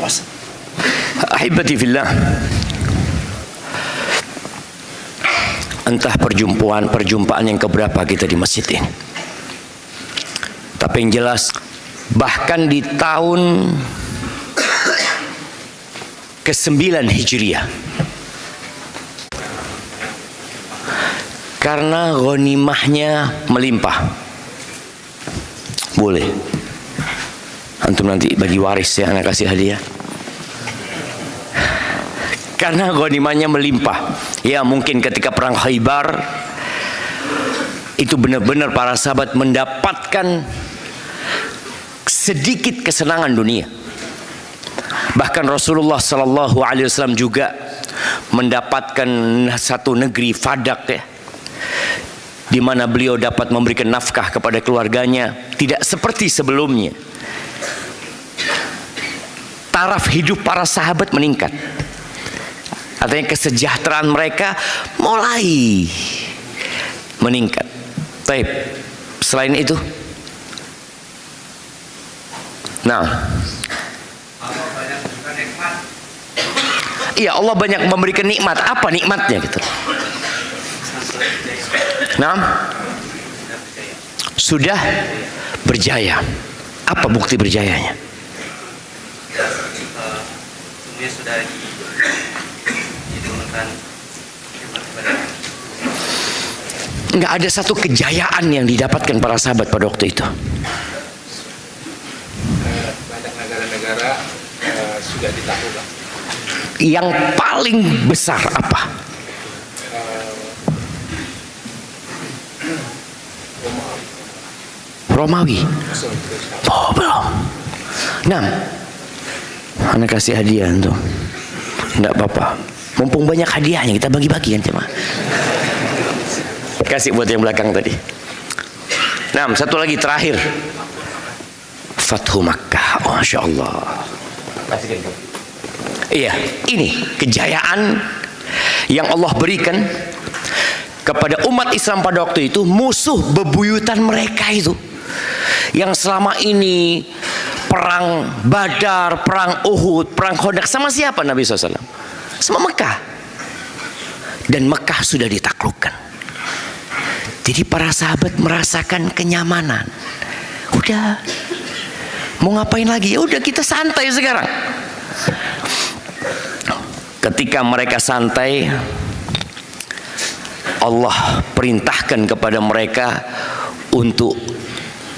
puasa. Ahibati fillah, entah perjumpaan yang keberapa kita di masjid ini, tapi yang jelas bahkan di tahun ke-9 Hijriah, karena ghanimahnya melimpah, boleh antum nanti bagi waris ya, anak kasih hadiah. Karena ghanimahnya melimpah, ya mungkin ketika perang Khaybar itu benar-benar para sahabat mendapatkan sedikit kesenangan dunia. Bahkan Rasulullah Sallallahu Alaihi Wasallam juga mendapatkan satu negeri Fadak ya, di mana beliau dapat memberikan nafkah kepada keluarganya, tidak seperti sebelumnya. Taraf hidup para sahabat meningkat. Artinya kesejahteraan mereka mulai meningkat. Baik, selain itu, nah, iya Allah banyak memberikan nikmat. Apa nikmatnya gitu? Nah, sudah berjaya. Apa bukti berjayanya? Sudah nggak ada satu kejayaan yang didapatkan para sahabat pada waktu itu. Banyak negara-negara sudah ditaklukkan. Yang paling besar apa? Romawi. Oh belum. Nah, anak kasih hadiah tuh. Enggak apa-apa. Mumpung banyak hadiahnya kita bagi-bagi kan cuma. Kasih buat yang belakang tadi. Nah, satu lagi terakhir. Fathu Makkah. Oh, Masya Allah. Iya, ini kejayaan yang Allah berikan kepada umat Islam pada waktu itu. Musuh bebuyutan mereka itu, yang selama ini perang Badar, perang Uhud, perang Khandaq sama siapa Nabi SAW? Sama Mekah. Dan Mekah sudah ditaklukkan. Jadi para sahabat merasakan kenyamanan. Udah, mau ngapain lagi? Ya udah kita santai sekarang. Ketika mereka santai, Allah perintahkan kepada mereka untuk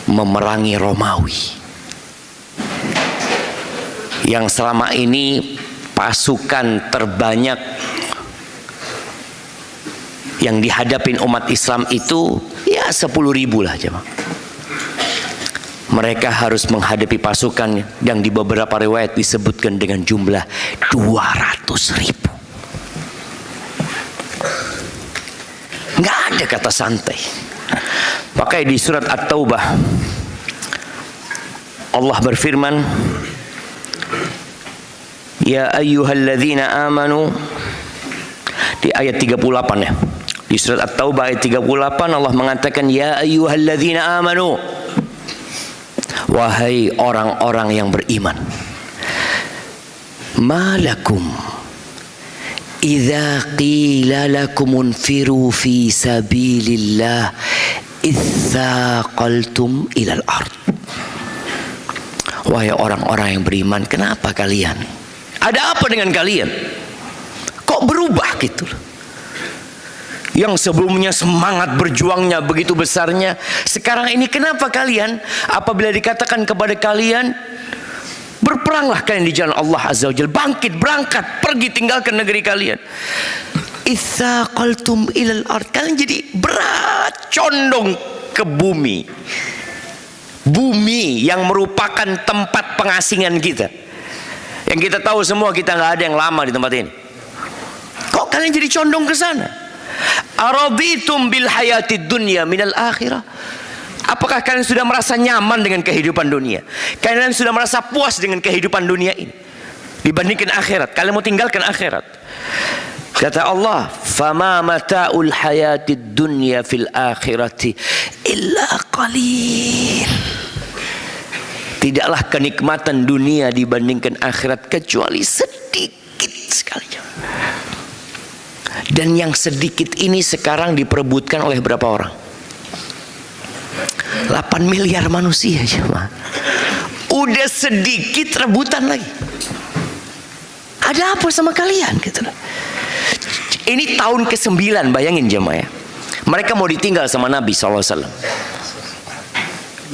memerangi Romawi, yang selama ini pasukan terbanyak yang dihadapin umat Islam itu ya 10.000 lah jemaah. Mereka harus menghadapi pasukan yang di beberapa riwayat disebutkan dengan jumlah 200.000. Nggak ada kata santai. Pakai di surat At-Taubah Allah berfirman, ya ayyuhalladzina amanu, di ayat 38 ya. Di surat At-Taubah ayat 38 Allah mengatakan, ya ayyuhalladzina amanu, wahai orang-orang yang beriman, malakum idza qila lakum unfiru fi sabilillah idzaqaltum ilal ard. Wahai orang-orang yang beriman, kenapa kalian? Ada apa dengan kalian? Kok berubah gitu? Yang sebelumnya semangat berjuangnya begitu besarnya, sekarang ini kenapa kalian apabila dikatakan kepada kalian berperanglah kalian di jalan Allah Azza wa Jalla, bangkit, berangkat, pergi, tinggalkan negeri kalian, itsaqaltum ilal ard, kalian jadi berat, condong ke bumi. Bumi yang merupakan tempat pengasingan kita, yang kita tahu semua kita nggak ada yang lama di tempat ini. Kok kalian jadi condong ke sana? Araditum bil hayatid dunya minal akhirah. Apakah kalian sudah merasa nyaman dengan kehidupan dunia? Kalian sudah merasa puas dengan kehidupan dunia ini dibandingkan akhirat? Kalian mau tinggalkan akhirat? Kata Allah, fama mata'ul hayatid dunya fil akhirati illa qalil. Tidaklah kenikmatan dunia dibandingkan akhirat kecuali sedikit sekali. Dan yang sedikit ini sekarang diperebutkan oleh berapa orang? 8 miliar manusia cuma. Udah sedikit rebutan lagi. Ada apa sama kalian gitu. Ini tahun ke-9, bayangin jemaah ya. Mereka mau ditinggal sama Nabi SAW.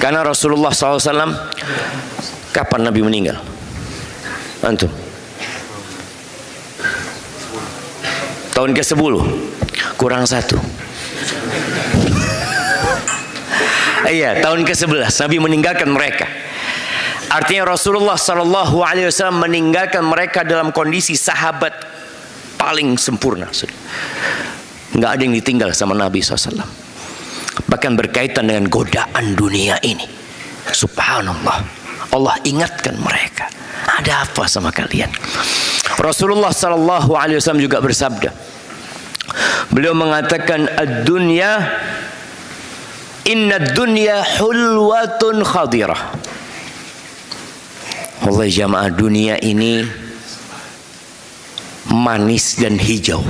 Karena Rasulullah SAW, kapan Nabi meninggal? Antum? Tahun ke-10, kurang 1. Iya, tahun ke-11 Nabi meninggalkan mereka. Artinya Rasulullah SAW meninggalkan mereka dalam kondisi sahabat paling sempurna. Nggak ada yang ditinggal sama Nabi SAW. Bahkan berkaitan dengan godaan dunia ini. Subhanallah. Allah ingatkan mereka. Ada apa sama kalian? Rasulullah SAW juga bersabda. Beliau mengatakan, ad-dunya, inna dunya hulwatun khadirah. Allah jamaah, dunia ini manis dan hijau.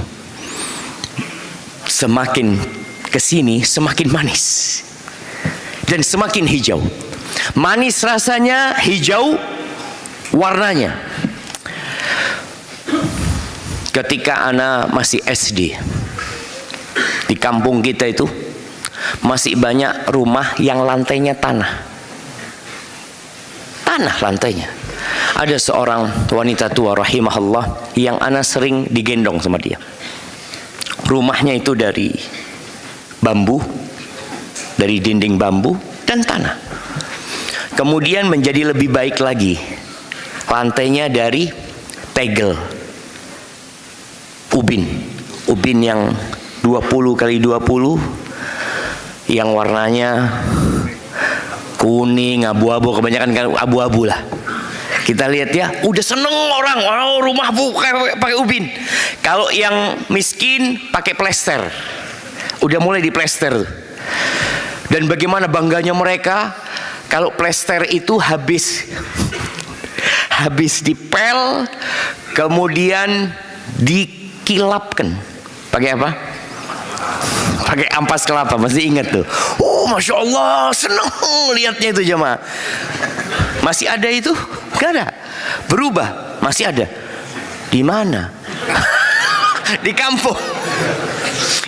Semakin kesini semakin manis dan semakin hijau. Manis rasanya, hijau warnanya. Ketika anak masih SD, di kampung kita itu masih banyak rumah yang lantainya tanah lantainya. Ada seorang wanita tua rahimahullah yang anak sering digendong sama dia. Rumahnya itu dari bambu, dari dinding bambu dan tanah. Kemudian menjadi lebih baik lagi, lantainya dari tegel, ubin yang 20 kali 20, yang warnanya kuning, abu-abu, kebanyakan abu-abu lah. Kita lihat ya, udah seneng orang, oh rumah pakai ubin. Kalau yang miskin pakai plester, udah mulai di plester. Dan bagaimana bangganya mereka kalau plester itu habis dipel, kemudian dikilapkan. Pakai apa? Pakai ampas kelapa, masih ingat tuh. Oh, Masya Allah, seneng lihatnya itu jemaah. Masih ada itu? Gak ada. Berubah, masih ada. Di mana? Di kampung.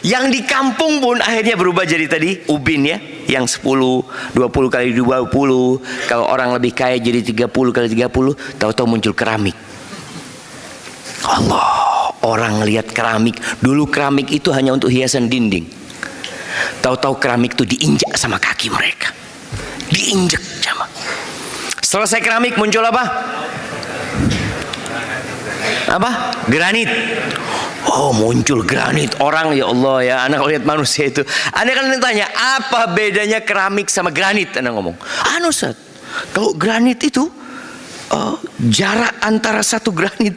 Yang di kampung pun akhirnya berubah jadi tadi ubin ya, yang 10, 20 kali 20. Kalau orang lebih kaya jadi 30 kali 30. Tahu-tahu muncul keramik. Allah, orang lihat keramik. Dulu keramik itu hanya untuk hiasan dinding. Tahu-tahu keramik itu diinjak sama kaki mereka. Diinjak sama. Selesai keramik muncul apa? Apa? Granit. Oh, muncul granit. Orang, ya Allah ya, anak lihat manusia itu. Anda kan tanya, apa bedanya keramik sama granit? Anda ngomong, Ustaz, kalau granit itu jarak antara satu granit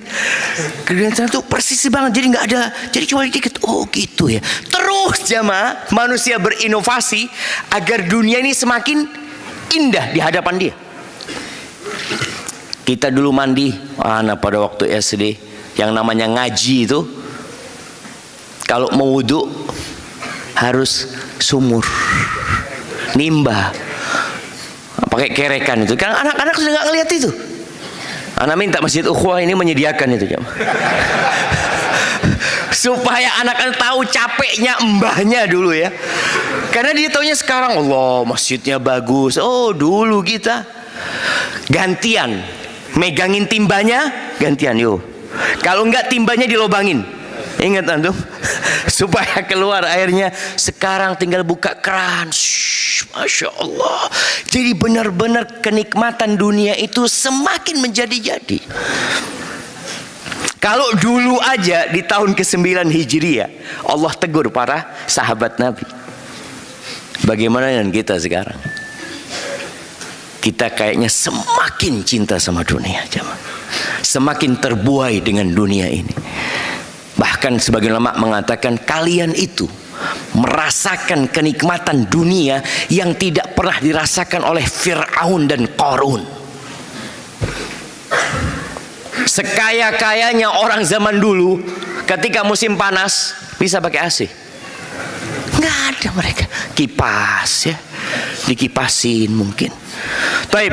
itu persis banget, jadi nggak ada, jadi cuma dikit. Oh gitu ya. Terus jamaah, manusia berinovasi agar dunia ini semakin indah di hadapan dia. Kita dulu mandi, anak pada waktu SD, yang namanya ngaji itu, kalau mau wudhu harus sumur, nimba, pakai kerekan itu. Kan anak-anak sudah nggak ngelihat itu. Anak minta Masjid Ukhuwah ini menyediakan itu jam. Supaya anak-anak tahu capeknya mbahnya dulu ya. Karena dia taunya sekarang, Allah masjidnya bagus. Oh dulu kita gantian, megangin timbanya, gantian yuk. Kalau enggak timbanya dilobangin. Ingat antum? Supaya keluar airnya. Sekarang tinggal buka keran. Masya Allah. Jadi benar-benar kenikmatan dunia itu semakin menjadi-jadi. Kalau dulu aja di tahun ke-9 Hijriah Allah tegur para sahabat Nabi. Bagaimana dengan kita sekarang? Kita kayaknya semakin cinta sama dunia, jemaah. Semakin terbuai dengan dunia ini. Bahkan sebagian ulama mengatakan kalian itu merasakan kenikmatan dunia yang tidak pernah dirasakan oleh Fir'aun dan Qarun. Sekaya-kayanya orang zaman dulu, ketika musim panas bisa pakai AC. Nggak ada mereka. Kipas ya, dikipasin mungkin. Taib,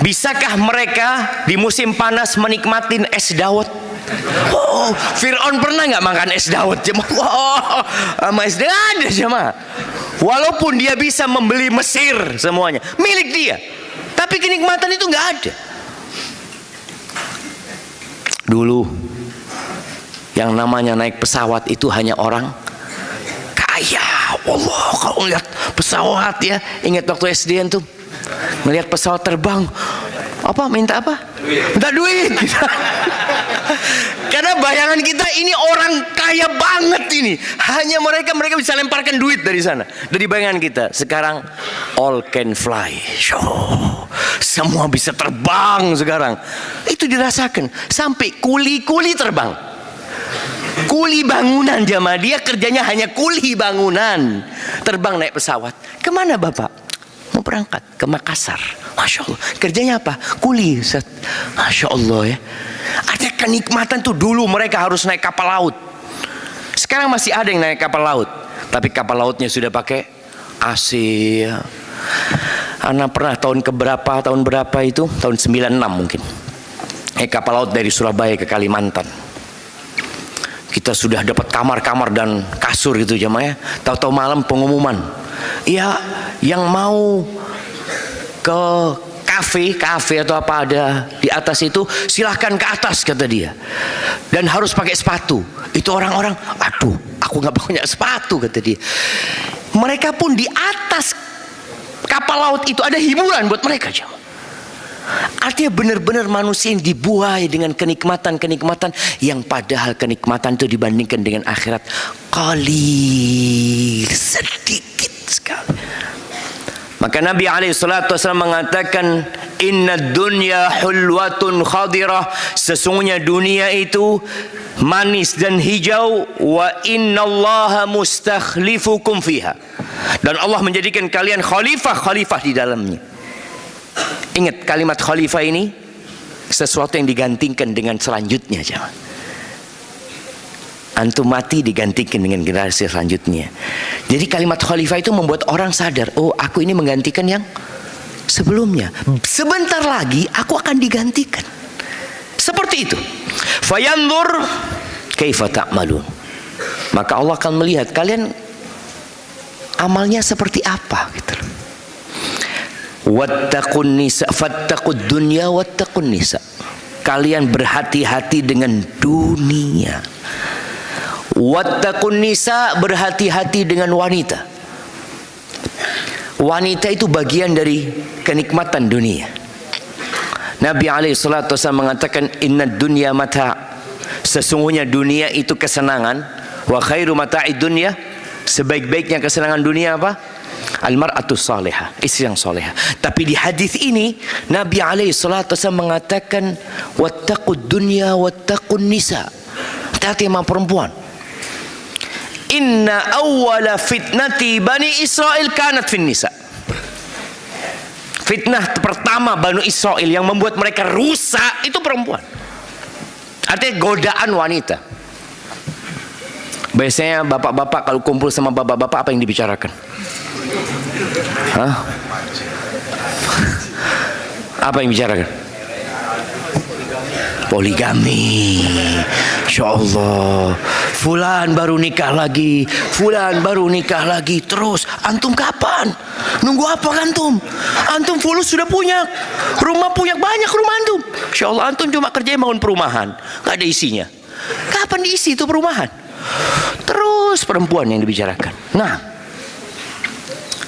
bisakah mereka di musim panas menikmatin es dawet? Oh, Fir'aun pernah nggak makan es dawet? Wow, sama es dawet ada jemaah. Walaupun dia bisa membeli Mesir semuanya, milik dia, tapi kenikmatan itu nggak ada. Dulu yang namanya naik pesawat itu hanya orang kaya. Allah, kalau lihat pesawat ya, ingat waktu SD tuh melihat pesawat terbang, apa minta apa? Minta duit. Karena bayangan kita ini orang kaya banget ini. Hanya mereka bisa lemparkan duit dari sana, dari bayangan kita. Sekarang all can fly. Semua bisa terbang sekarang. Itu dirasakan sampai kuli-kuli terbang. Kuli bangunan jamaah, dia kerjanya hanya kuli bangunan. Terbang naik pesawat. Kemana bapak? Mau berangkat ke Makassar. Masya Allah. Kerjanya apa? Kuli. Masya Allah ya. Ada kenikmatan tuh. Dulu mereka harus naik kapal laut. Sekarang masih ada yang naik kapal laut, tapi kapal lautnya sudah pakai AC ya. Anak pernah tahun berapa itu? Tahun 96 mungkin. Kapal laut dari Surabaya ke Kalimantan. Kita sudah dapat kamar-kamar dan kasur gitu jemaah ya. Tahu-tahu malam pengumuman. Ya, yang mau ke kafe atau apa ada di atas itu silahkan ke atas kata dia. Dan harus pakai sepatu. Itu orang-orang, aduh, aku nggak punya sepatu kata dia. Mereka pun di atas kapal laut itu ada hiburan buat mereka jemaah. Artinya benar-benar manusia yang dibuai dengan kenikmatan-kenikmatan yang padahal kenikmatan itu dibandingkan dengan akhirat qalil, sedikit sekali. Maka Nabi SAW mengatakan inna dunya hulwatun khadirah, sesungguhnya dunia itu manis dan hijau, wa innallaha mustakhlifukum fiha, dan Allah menjadikan kalian khalifah di dalamnya. Ingat kalimat khalifah ini sesuatu yang digantikan dengan selanjutnya jemaah. Antum mati digantikan dengan generasi selanjutnya. Jadi kalimat khalifah itu membuat orang sadar, oh aku ini menggantikan yang sebelumnya. Sebentar lagi aku akan digantikan. Seperti itu. Fayanzur kaifa ta'malun. Maka Allah akan melihat kalian amalnya seperti apa gitu. Wattaqun nisa, fattaqud dunya wattaqun nisa. Kalian berhati-hati dengan dunia. Wattaqun nisa, berhati-hati dengan wanita. Wanita itu bagian dari kenikmatan dunia. Nabi SAW mengatakan inna dunya mata', sesungguhnya dunia itu kesenangan. Wa khairu mata'id dunya, sebaik-baiknya kesenangan dunia apa? Al-mar'atu salihah, istri yang salihah. Tapi di hadis ini Nabi SAW mengatakan wattaqud dunya wattaqun nisa. Hati-hati sama perempuan. Inna awwala fitnati Bani Israel kanat fin nisa. Fitnah pertama Bani Israel yang membuat mereka rusak itu perempuan. Artinya godaan wanita. Biasanya bapak-bapak kalau kumpul sama bapak-bapak apa yang dibicarakan? Hah? Apa yang bicarakan? Poligami. Insya Allah. Fulan baru nikah lagi. Fulan baru nikah lagi. Terus antum kapan? Nunggu apa antum? Antum fulus sudah punya rumah, punya banyak rumah antum. Insya Allah antum cuma kerjanya bangun perumahan, nggak ada isinya. Kapan diisi itu perumahan? Terus perempuan yang dibicarakan. Nah,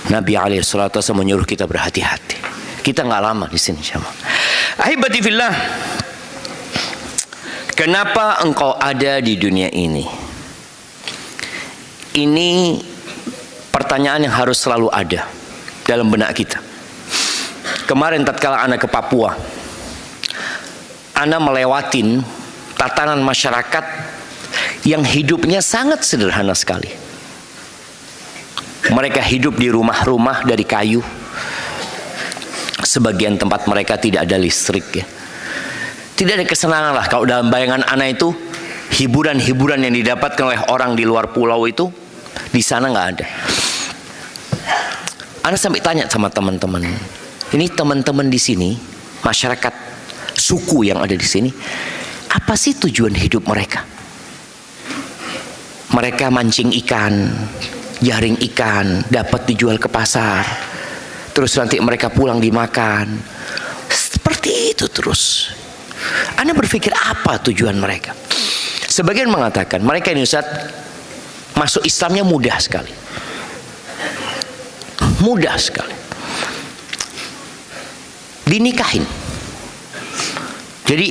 Nabi SAW menyuruh kita berhati-hati. Kita nggak lama di sini, jemaah. Ahibati fillah, kenapa engkau ada di dunia ini? Ini pertanyaan yang harus selalu ada dalam benak kita. Kemarin tatkala ana ke Papua, ana melewatin tatanan masyarakat yang hidupnya sangat sederhana sekali. Mereka hidup di rumah-rumah dari kayu. Sebagian tempat mereka tidak ada listrik ya. Tidak ada kesenangan lah kalau dalam bayangan ana itu hiburan-hiburan yang didapatkan oleh orang di luar pulau itu di sana nggak ada. Ana sampai tanya sama teman-teman, ini teman-teman di sini, masyarakat suku yang ada di sini, apa sih tujuan hidup mereka? Mereka mancing ikan, jaring ikan, dapat dijual ke pasar, terus nanti mereka pulang dimakan, seperti itu terus. Anda berpikir apa tujuan mereka? Sebagian mengatakan mereka ini Ustaz, masuk Islamnya mudah sekali. Mudah sekali. Dinikahin. Jadi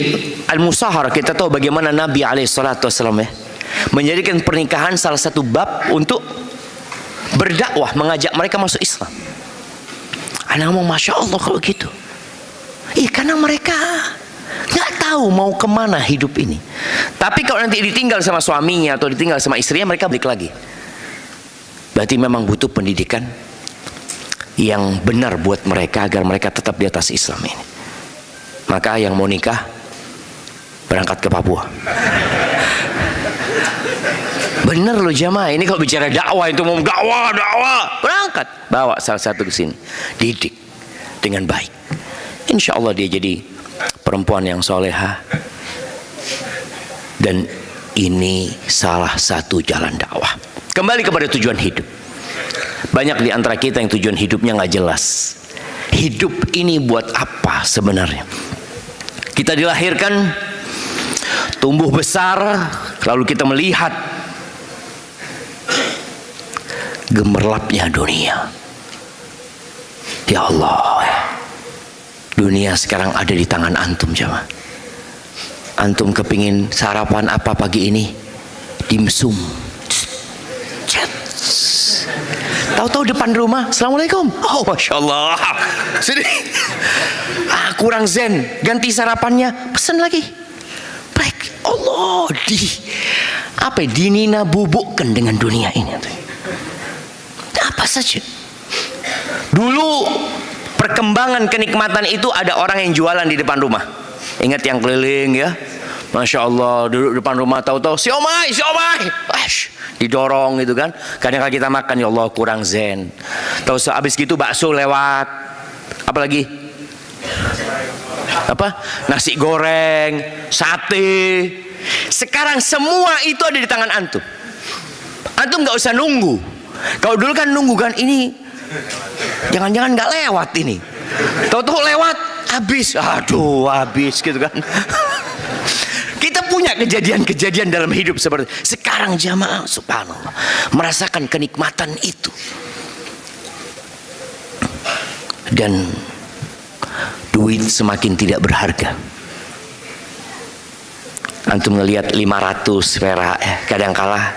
al-musahar, kita tahu bagaimana Nabi SAW ya, menjadikan pernikahan salah satu bab untuk berdakwah, mengajak mereka masuk Islam. Anda ngomong Masya Allah kalau gitu. Iya, karena mereka nggak tahu mau kemana hidup ini. Tapi kalau nanti ditinggal sama suaminya atau ditinggal sama istrinya, mereka balik lagi. Berarti memang butuh pendidikan yang benar buat mereka agar mereka tetap di atas Islam ini. Maka yang mau nikah berangkat ke Papua. Bener loh jamaah, ini kalau bicara dakwah itu mau dakwah, berangkat bawa salah satu ke sini, didik dengan baik. Insya Allah dia jadi perempuan yang soleha. Dan ini salah satu jalan dakwah. Kembali kepada tujuan hidup. Banyak di antara kita yang tujuan hidupnya nggak jelas. Hidup ini buat apa sebenarnya? Kita dilahirkan, tumbuh besar, lalu kita melihat gemerlapnya dunia. Ya Allah, dunia sekarang ada di tangan antum jemaah. Antum kepingin sarapan apa pagi ini? Dimsum. Tahu-tahu depan rumah, Assalamualaikum. Oh Masya Allah, sedih. Kurang zen, ganti sarapannya, pesan lagi. Baik, Allah dinina bubukkan dengan dunia ini. Apa saja. Dulu perkembangan kenikmatan itu ada orang yang jualan di depan rumah. Ingat yang keliling ya. Masya Allah, duduk depan rumah, tahu-tahu siomay, didorong gitu kan. Kadang-kadang kita makan, ya Allah kurang zen. Tahu habis gitu bakso lewat, apalagi apa, nasi goreng, sate. Sekarang semua itu ada di tangan antum. Antum nggak usah nunggu. Kalau dulu kan nunggu kan, ini jangan-jangan nggak lewat ini. Tahu-tahu lewat, habis, aduh habis gitu kan. Kita punya kejadian-kejadian dalam hidup seperti sekarang jamaah, subhanallah, merasakan kenikmatan itu. Dan duit semakin tidak berharga. Antum ngelihat 500 perak kadangkala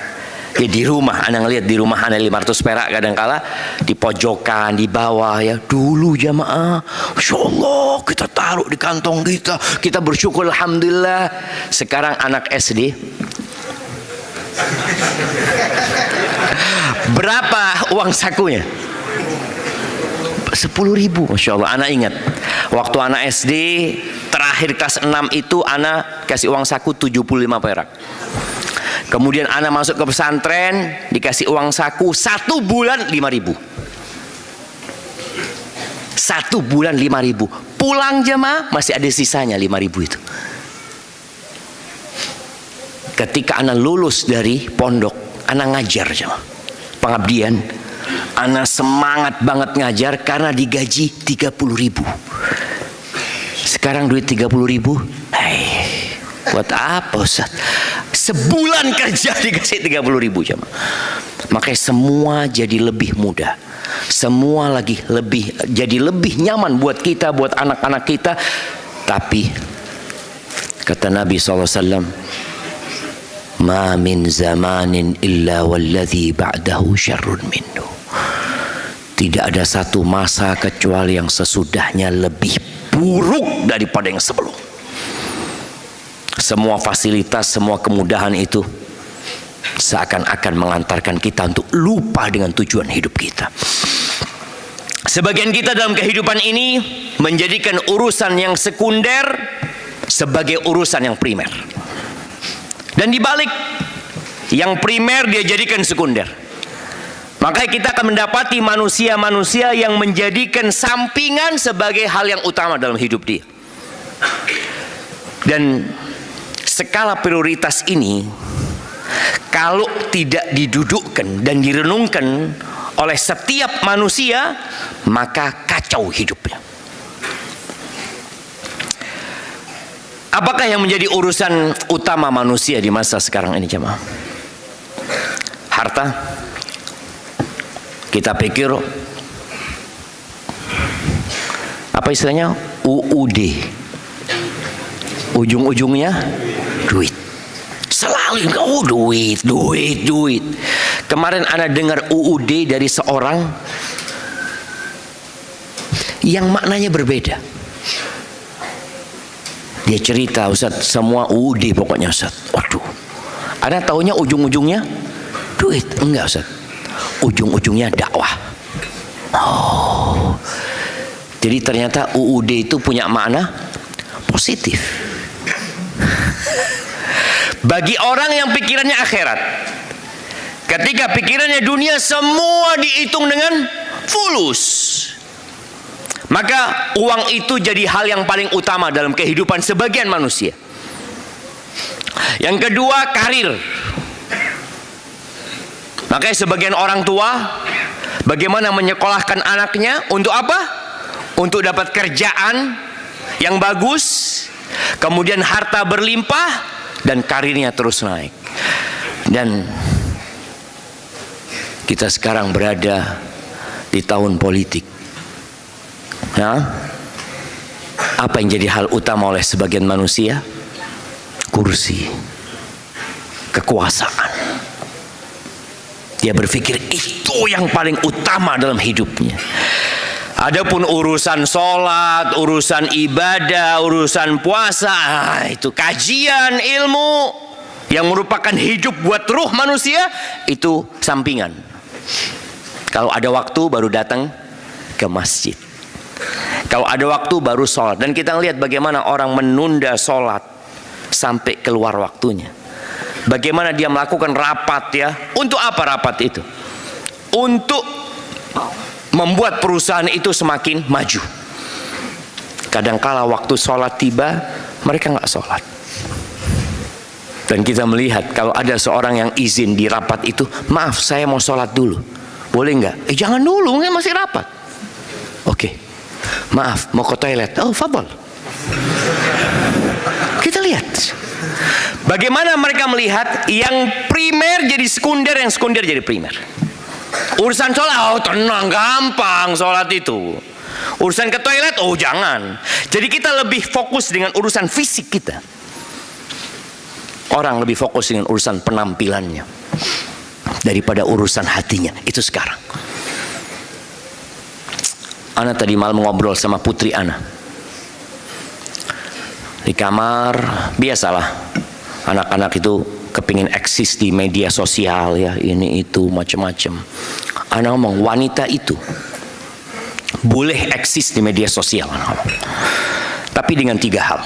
ya di rumah, anda ngelihat di rumah anda 500 perak kadangkala di pojokan, di bawah ya. Dulu jamaah, Masya Allah, kita taruh di kantong kita bersyukur alhamdulillah. Sekarang anak SD berapa uang sakunya? 10.000. Masya Allah, anak ingat waktu anak SD terakhir kelas 6 itu anak kasih uang saku 75 perak. Kemudian anak masuk ke pesantren dikasih uang saku 1 bulan 5.000. 1 bulan 5.000. Pulang jemaah masih ada sisanya 5.000 itu. Ketika anak lulus dari pondok, anak ngajar jemaah, pengabdian, anak semangat banget ngajar karena digaji 30.000. Sekarang duit 30.000, buat apa Ustaz? Sebulan kerja dikasih 30.000 jemaah. Makanya semua jadi lebih mudah. Semua jadi lebih nyaman buat kita, buat anak-anak kita. Tapi kata Nabi SAW, ma min zamanin illa walladhi ba'dahu syarrun minhu. Tidak ada satu masa kecuali yang sesudahnya lebih buruk daripada yang sebelum. Semua fasilitas, semua kemudahan itu seakan-akan mengantarkan kita untuk lupa dengan tujuan hidup kita. Sebagian kita dalam kehidupan ini menjadikan urusan yang sekunder sebagai urusan yang primer. Dan dibalik, yang primer dia jadikan sekunder. Makanya kita akan mendapati manusia-manusia yang menjadikan sampingan sebagai hal yang utama dalam hidup dia. Dan skala prioritas ini kalau tidak didudukkan dan direnungkan oleh setiap manusia, maka kacau hidupnya. Apakah yang menjadi urusan utama manusia di masa sekarang ini, jemaah? Harta. Kita pikir apa istilahnya? UUD. Ujung-ujungnya duit. Selalu duit. Kemarin ana dengar UUD dari seorang yang maknanya berbeda. Dia cerita, Ustaz, semua UUD pokoknya, Ustaz. Waduh. Ana taunya ujung-ujungnya duit. Enggak, Ustaz. Ujung-ujungnya dakwah. Oh. Jadi ternyata UUD itu punya makna positif. Bagi orang yang pikirannya akhirat, ketika pikirannya dunia, semua dihitung dengan fulus, maka uang itu jadi hal yang paling utama dalam kehidupan sebagian manusia. Yang kedua, karir. Makanya sebagian orang tua bagaimana menyekolahkan anaknya, untuk apa? Untuk dapat kerjaan yang bagus, kemudian harta berlimpah, dan karirnya terus naik. Dan kita sekarang berada di tahun politik. Ya? Apa yang jadi hal utama oleh sebagian manusia? Kursi, kekuasaan. Dia berpikir itu yang paling utama dalam hidupnya. Adapun urusan sholat, urusan ibadah, urusan puasa, itu kajian ilmu yang merupakan hidup buat ruh manusia, itu sampingan. Kalau ada waktu baru datang ke masjid. Kalau ada waktu baru sholat. Dan kita lihat bagaimana orang menunda sholat sampai keluar waktunya. Bagaimana dia melakukan rapat, ya. Untuk apa rapat itu? Untuk membuat perusahaan itu semakin maju. Kadangkala waktu sholat tiba, mereka nggak sholat. Dan kita melihat kalau ada seorang yang izin di rapat itu, maaf saya mau sholat dulu, boleh nggak? Jangan dulu, nggak, masih rapat. Oke, maaf mau ke toilet. Oh, fadhol. Kita lihat bagaimana mereka melihat yang primer jadi sekunder, yang sekunder jadi primer. Urusan sholat, oh tenang, gampang sholat itu. Urusan ke toilet, oh jangan. Jadi kita lebih fokus dengan urusan fisik kita. Orang lebih fokus dengan urusan penampilannya daripada urusan hatinya. Itu sekarang. Ana tadi malam ngobrol sama putri Ana di kamar. Biasalah anak-anak itu kepingin eksis di media sosial, ya, ini itu macam-macam. Ana ngomong, wanita itu boleh eksis di media sosial, tapi dengan 3 hal.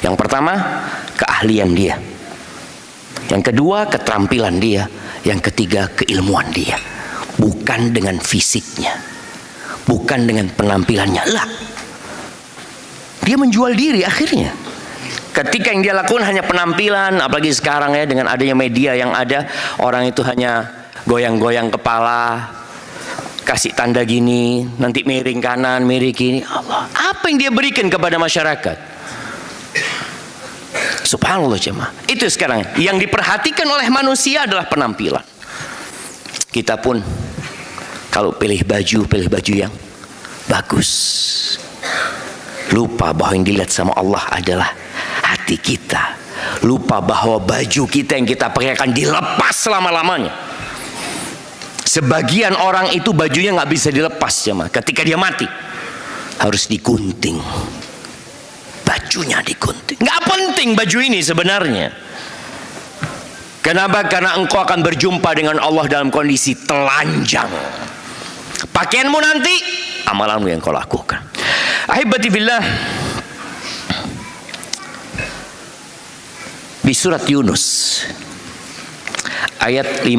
Yang pertama, keahlian dia. Yang kedua, keterampilan dia. Yang ketiga, keilmuan dia. Bukan dengan fisiknya, bukan dengan penampilannya. Lah, dia menjual diri akhirnya. Ketika yang dia lakukan hanya penampilan, apalagi sekarang ya dengan adanya media yang ada, orang itu hanya goyang-goyang kepala, kasih tanda gini, nanti miring kanan, miring kiri. Allah, apa yang dia berikan kepada masyarakat? Subhanallah jemaah. Itu sekarang yang diperhatikan oleh manusia adalah penampilan. Kita pun kalau pilih baju yang bagus, lupa bahwa yang dilihat sama Allah adalah hati kita. Lupa bahwa baju kita yang kita pakai akan dilepas selama-lamanya. Sebagian orang itu bajunya nggak bisa dilepas, jemaah. Ketika dia mati harus digunting, bajunya digunting. Nggak penting baju ini sebenarnya. Kenapa? Karena engkau akan berjumpa dengan Allah dalam kondisi telanjang. Pakaianmu nanti, amalanmu yang kau lakukan. Ahibati billah, Di surat Yunus ayat 58.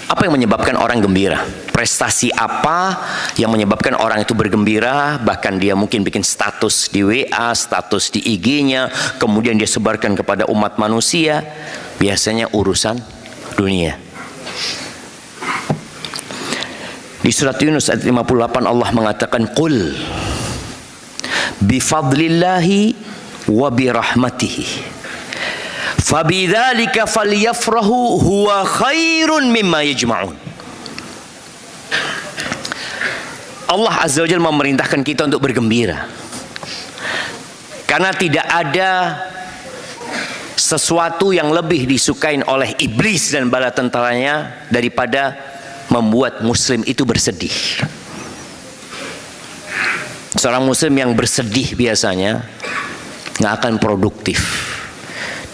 Apa yang menyebabkan orang gembira? Prestasi apa yang menyebabkan orang itu bergembira? Bahkan dia mungkin bikin status di WA, status di IG-nya, kemudian dia sebarkan kepada umat manusia. Biasanya urusan dunia. Di surat Yunus ayat 58 Allah mengatakan, "Qul bifadlillahi wa birahmatihi fabidzalika falyafrahu huwa khairun mimma yajma'un." Allah Azza wa Jalla memerintahkan kita untuk bergembira, karena tidak ada sesuatu yang lebih disukain oleh iblis dan bala tentaranya daripada membuat muslim itu bersedih. Seorang muslim yang bersedih biasanya nggak akan produktif.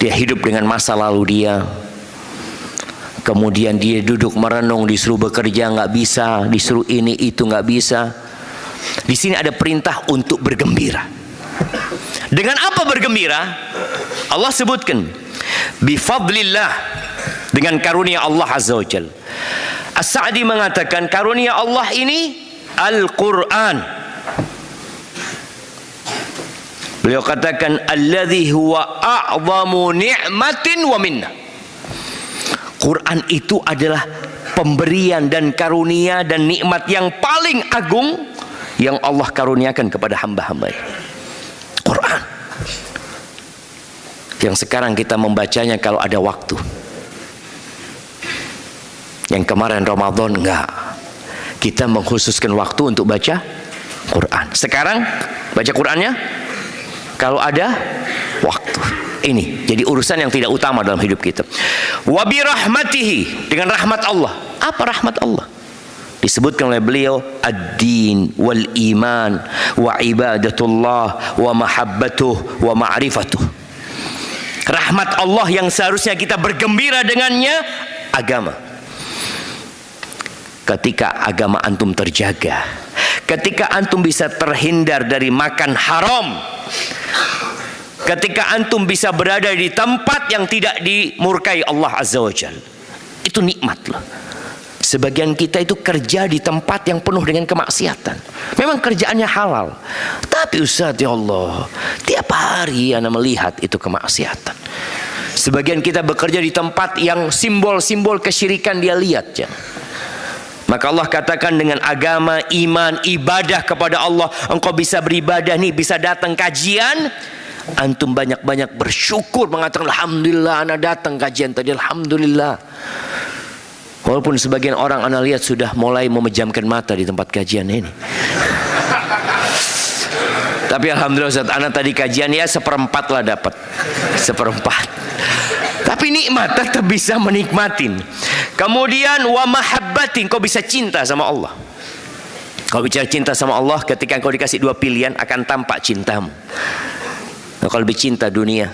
Dia hidup dengan masa lalu dia. Kemudian dia duduk merenung, disuruh bekerja nggak bisa, disuruh ini itu nggak bisa. Di sini ada perintah untuk bergembira. Dengan apa bergembira? Allah sebutkan bifadlillah, dengan karunia Allah Azza wa Jalla. As-Sa'di mengatakan karunia Allah ini Al-Quran. Beliau katakan alladzi huwa a'zamu ni'matin wa minnah. Quran itu adalah pemberian dan karunia dan nikmat yang paling agung yang Allah karuniakan kepada hamba-hambanya. Quran yang sekarang kita membacanya kalau ada waktu. Yang kemarin Ramadan enggak, kita mengkhususkan waktu untuk baca Quran. Sekarang baca Qurannya kalau ada waktu. Ini jadi urusan yang tidak utama dalam hidup kita. Wa bi rahmatihi, dengan rahmat Allah. Apa rahmat Allah? Disebutkan oleh beliau ad-din wal iman wa ibadatullah wa mahabbatuh wa ma'rifatuh. Rahmat Allah yang seharusnya kita bergembira dengannya, agama. Ketika agama antum terjaga, ketika antum bisa terhindar dari makan haram, ketika antum bisa berada di tempat yang tidak dimurkai Allah Azza wa Jalla, itu nikmat loh. Sebagian kita itu kerja di tempat yang penuh dengan kemaksiatan. Memang kerjaannya halal, tapi Ustaz, ya Allah, tiap hari ana melihat itu kemaksiatan. Sebagian kita bekerja di tempat yang simbol-simbol kesyirikan dia lihat ya. Maka Allah katakan dengan agama, iman, ibadah kepada Allah, engkau bisa beribadah nih, bisa datang kajian, antum banyak-banyak bersyukur, mengatakan alhamdulillah ana datang kajian tadi, alhamdulillah. Walaupun sebagian orang ana lihat sudah mulai memejamkan mata di tempat kajian ini. Tapi alhamdulillah Ustaz, ana tadi kajian ya seperempat lah dapat. Seperempat. Tapi nikmat, tetap bisa menikmatin. Kemudian wa mahabbatin, kau bisa cinta sama Allah. Kau bicara cinta sama Allah, ketika kau dikasih dua pilihan akan tampak cintamu. Nah, kalau lebih cinta dunia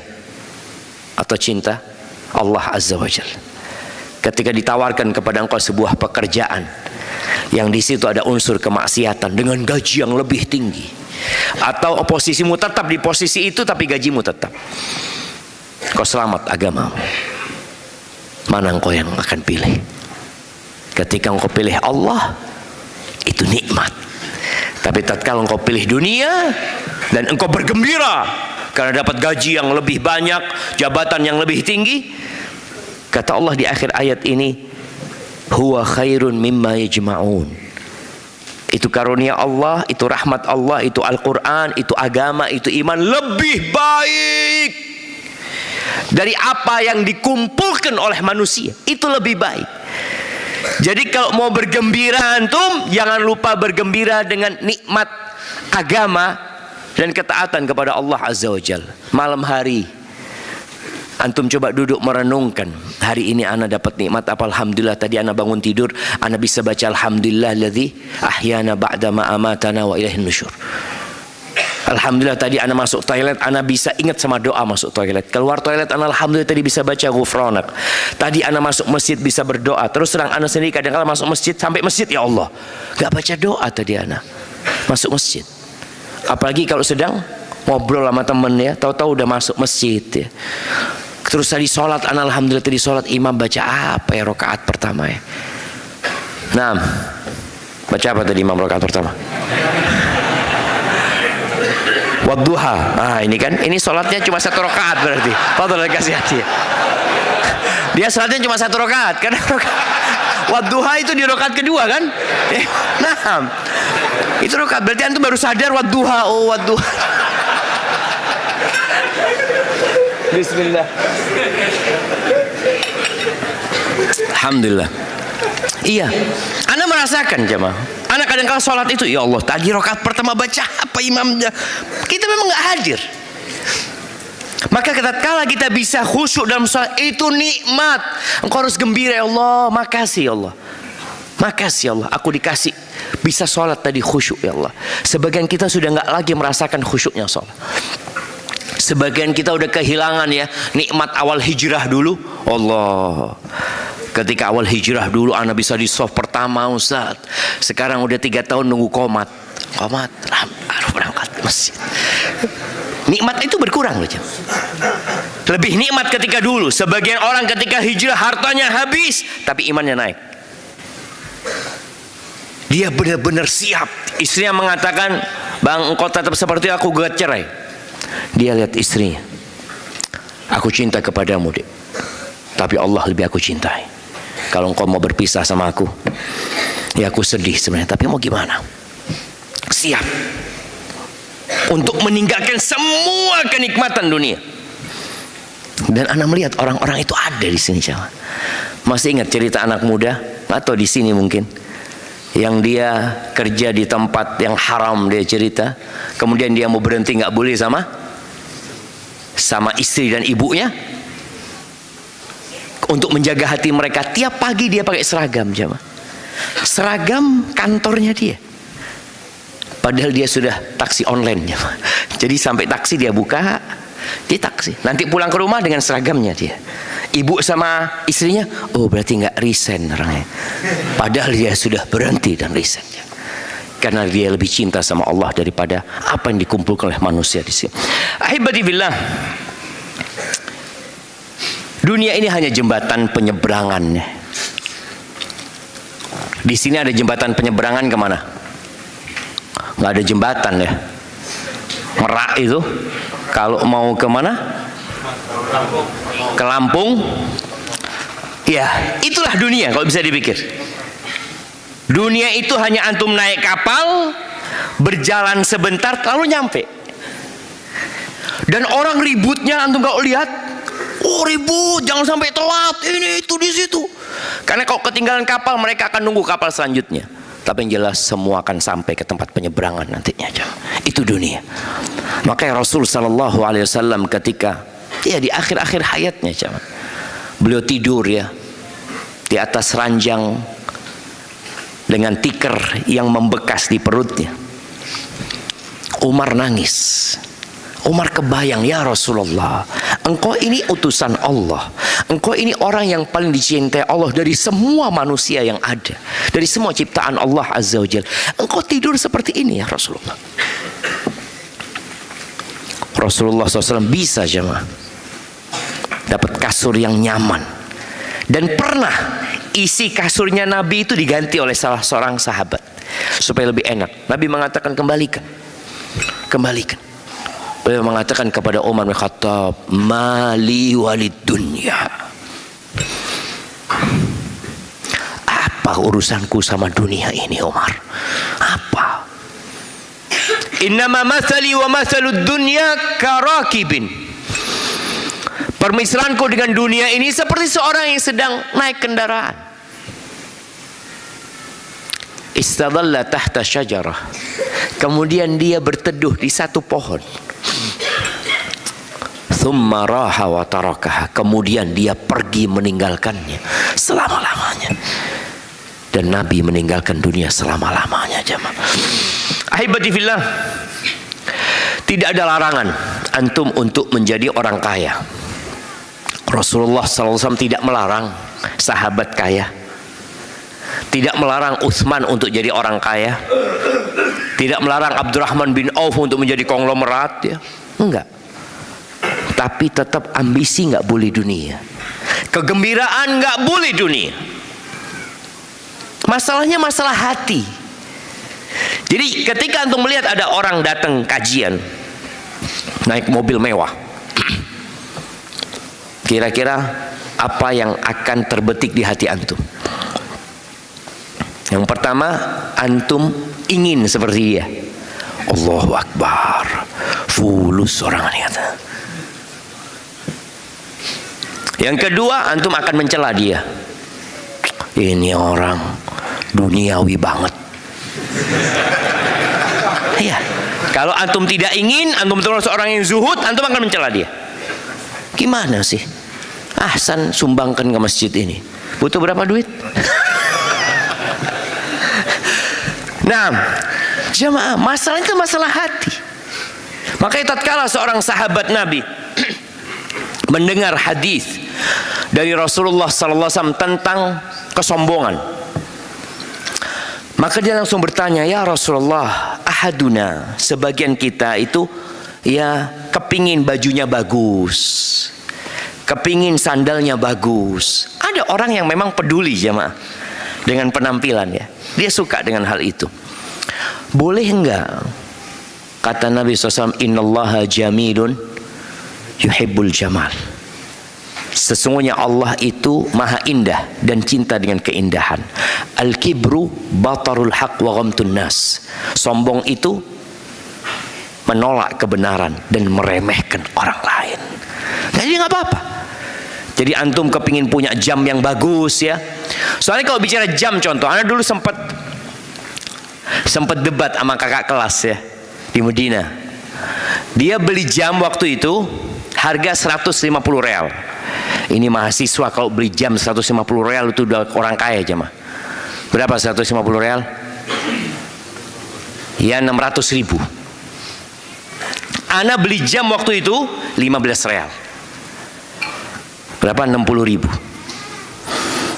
atau cinta Allah Azza wa Jalla. Ketika ditawarkan kepada engkau sebuah pekerjaan yang di situ ada unsur kemaksiatan dengan gaji yang lebih tinggi, atau posisimu tetap di posisi itu tapi gajimu tetap, kau selamat agamamu, mana engkau yang akan pilih? Ketika engkau pilih Allah, itu nikmat. Tapi tatkala engkau pilih dunia dan engkau bergembira karena dapat gaji yang lebih banyak, jabatan yang lebih tinggi, kata Allah di akhir ayat ini, huwa khairun mimma yajma'un. Itu karunia Allah, itu rahmat Allah, itu Al-Quran, itu agama, itu iman, lebih baik dari apa yang dikumpulkan oleh manusia. Itu lebih baik. Jadi kalau mau bergembira antum, jangan lupa bergembira dengan nikmat agama dan ketaatan kepada Allah Azza wa Jalla. Malam hari antum coba duduk merenungkan, hari ini ana dapat nikmat apa? Alhamdulillah, tadi ana bangun tidur, ana bisa baca alhamdulillah alladzi ahyana ba'da ma amatana wa ilaihin nusyur. Alhamdulillah tadi ana masuk toilet, ana bisa ingat sama doa masuk toilet. Keluar toilet ana alhamdulillah tadi bisa baca ghufranak. Tadi ana masuk masjid bisa berdoa. Terus terang ana sendiri kadang-kadang masuk masjid, sampai masjid ya Allah, enggak baca doa tadi ana masuk masjid. Apalagi kalau sedang ngobrol sama temen ya, tahu-tahu udah masuk masjid ya. Terus tadi sholat, alhamdulillah tadi sholat imam baca apa ya rakaat pertama ya? Nah, baca apa tadi imam rakaat pertama? Wadduha. Ah ini kan, ini sholatnya cuma 1 rakaat berarti. Fadhil kasih hati. Dia sholatnya cuma 1 rakaat, karena wadduha itu di rakaat kedua kan? Nah, itu rakaat berarti antum baru sadar wadduha. Oh wadduha. Bismillah. Alhamdulillah. Iya, Anda merasakan jemaah. Anda kadang-kadang sholat itu, ya Allah, tadi rakaat pertama baca apa imamnya? Kita memang nggak hadir. Maka tatkala kita bisa khusyuk dalam sholat, itu nikmat. Engkau harus gembira, ya Allah, makasih ya Allah. Makasih ya Allah, aku dikasih bisa sholat tadi khusyuk ya Allah. Sebagian kita sudah nggak lagi merasakan khusyuknya sholat. Sebagian kita udah kehilangan ya nikmat awal hijrah dulu. Allah, ketika awal hijrah dulu anak bisa di soft pertama Ustaz. Sekarang udah 3 tahun nunggu komat harus berangkat masjid. Nikmat itu berkurang loh. Lebih nikmat ketika dulu. Sebagian orang ketika hijrah hartanya habis, tapi imannya naik. Dia benar-benar siap. Istrinya mengatakan, Bang, engkau tetap seperti aku, gugat cerai. Dia lihat istrinya, aku cinta kepadamu dek, tapi Allah lebih aku cintai. Kalau engkau mau berpisah sama aku, ya aku sedih sebenarnya, tapi mau gimana? Siap untuk meninggalkan semua kenikmatan dunia. Dan anak melihat orang-orang itu ada di sini. Masih ingat cerita anak muda atau di sini mungkin, yang dia kerja di tempat yang haram, dia cerita, kemudian dia mau berhenti, nggak boleh sama istri dan ibunya, untuk menjaga hati mereka. Tiap pagi dia pakai seragam, seragam kantornya dia, padahal dia sudah taksi online, jadi sampai taksi dia buka di taksi, nanti pulang ke rumah dengan seragamnya dia. Ibu sama istrinya, oh berarti nggak resign orangnya, padahal dia sudah berhenti dan resign, karena dia lebih cinta sama Allah daripada apa yang dikumpulkan oleh manusia di sini. Ahibati billah, dunia ini hanya jembatan penyeberangan. Di sini ada jembatan penyeberangan kemana? Nggak ada jembatan ya. Merak itu kalau mau kemana? Ke Lampung. Ya, itulah dunia kalau bisa dipikir. Dunia itu hanya antum naik kapal, berjalan sebentar lalu nyampe. Dan orang ributnya antum kalau lihat, oh ribut, jangan sampai telat, ini itu di situ. Karena kalau ketinggalan kapal, mereka akan nunggu kapal selanjutnya. Tapi yang jelas semua akan sampai ke tempat penyeberangan nantinya. Itu dunia. Makanya Rasul sallallahu alaihi wasallam ketika di akhir-akhir hayatnya, beliau tidur ya di atas ranjang dengan tikar yang membekas di perutnya. Umar nangis. Umar kebayang, ya Rasulullah, engkau ini utusan Allah, engkau ini orang yang paling dicintai Allah dari semua manusia yang ada, dari semua ciptaan Allah Azza wa Jalla. Engkau tidur seperti ini ya Rasulullah. Rasulullah SAW bisa dapat kasur yang nyaman. Dan pernah isi kasurnya Nabi itu diganti oleh salah seorang sahabat supaya lebih enak. Nabi mengatakan kembalikan. Beliau mengatakan kepada Umar bin Khattab, mali walid dunya. Apa urusanku sama dunia ini Umar? Apa? Innama mathali wa mathalud dunya karakibin. Permisalanku dengan dunia ini seperti seorang yang sedang naik kendaraan. Istadalla tahta syajarah. Kemudian dia berteduh di satu pohon. Thumma raha wa tarakaha. Kemudian dia pergi meninggalkannya selama-lamanya. Dan Nabi meninggalkan dunia selama-lamanya, jemaah. Ahibati fillah, tidak ada larangan antum untuk menjadi orang kaya. Rasulullah SAW tidak melarang sahabat kaya, tidak melarang Utsman untuk jadi orang kaya, Tidak melarang Abdurrahman bin Auf untuk menjadi konglomerat ya. Enggak. Tapi tetap ambisi nggak boleh dunia. Kegembiraan nggak boleh dunia. Masalahnya masalah hati. Jadi ketika antum melihat ada orang datang kajian naik mobil mewah, kira-kira apa yang akan terbetik di hati antum? Yang pertama, antum ingin seperti dia. Allahu Akbar, fulus orang ini kata. Yang kedua, antum akan mencela dia. Ini orang duniawi banget. Iya. Kalau antum tidak ingin, antum terus orang yang zuhud, antum akan mencela dia. Gimana sih? Ahsan sumbangkan ke masjid ini. Butuh berapa duit? Nah, jamaah, masalah itu masalah hati. Makanya tatkala seorang sahabat Nabi mendengar hadis dari Rasulullah SAW tentang kesombongan, maka dia langsung bertanya, ya Rasulullah, ahaduna, sebagian kita itu ya kepingin bajunya bagus, kepingin sandalnya bagus. Ada orang yang memang peduli jamaah dengan penampilan ya, dia suka dengan hal itu. Boleh enggak? Kata Nabi SAW, innallaha jamilun yuhibbul jamal. Sesungguhnya Allah itu maha indah dan cinta dengan keindahan. Al-kibru batarul haq wa ghamtun nas. Sombong itu menolak kebenaran dan meremehkan orang lain. Jadi nggak apa-apa. Jadi antum kepingin punya jam yang bagus ya. Soalnya kalau bicara jam, contoh, Anda dulu sempat debat sama kakak kelas ya di Medina. Dia beli jam waktu itu harga 150 real. Ini mahasiswa kalau beli jam 150 real itu udah orang kaya aja mah. Berapa 150 real? Ya 600 ribu. Ana beli jam waktu itu 15 real. Berapa? 60 ribu.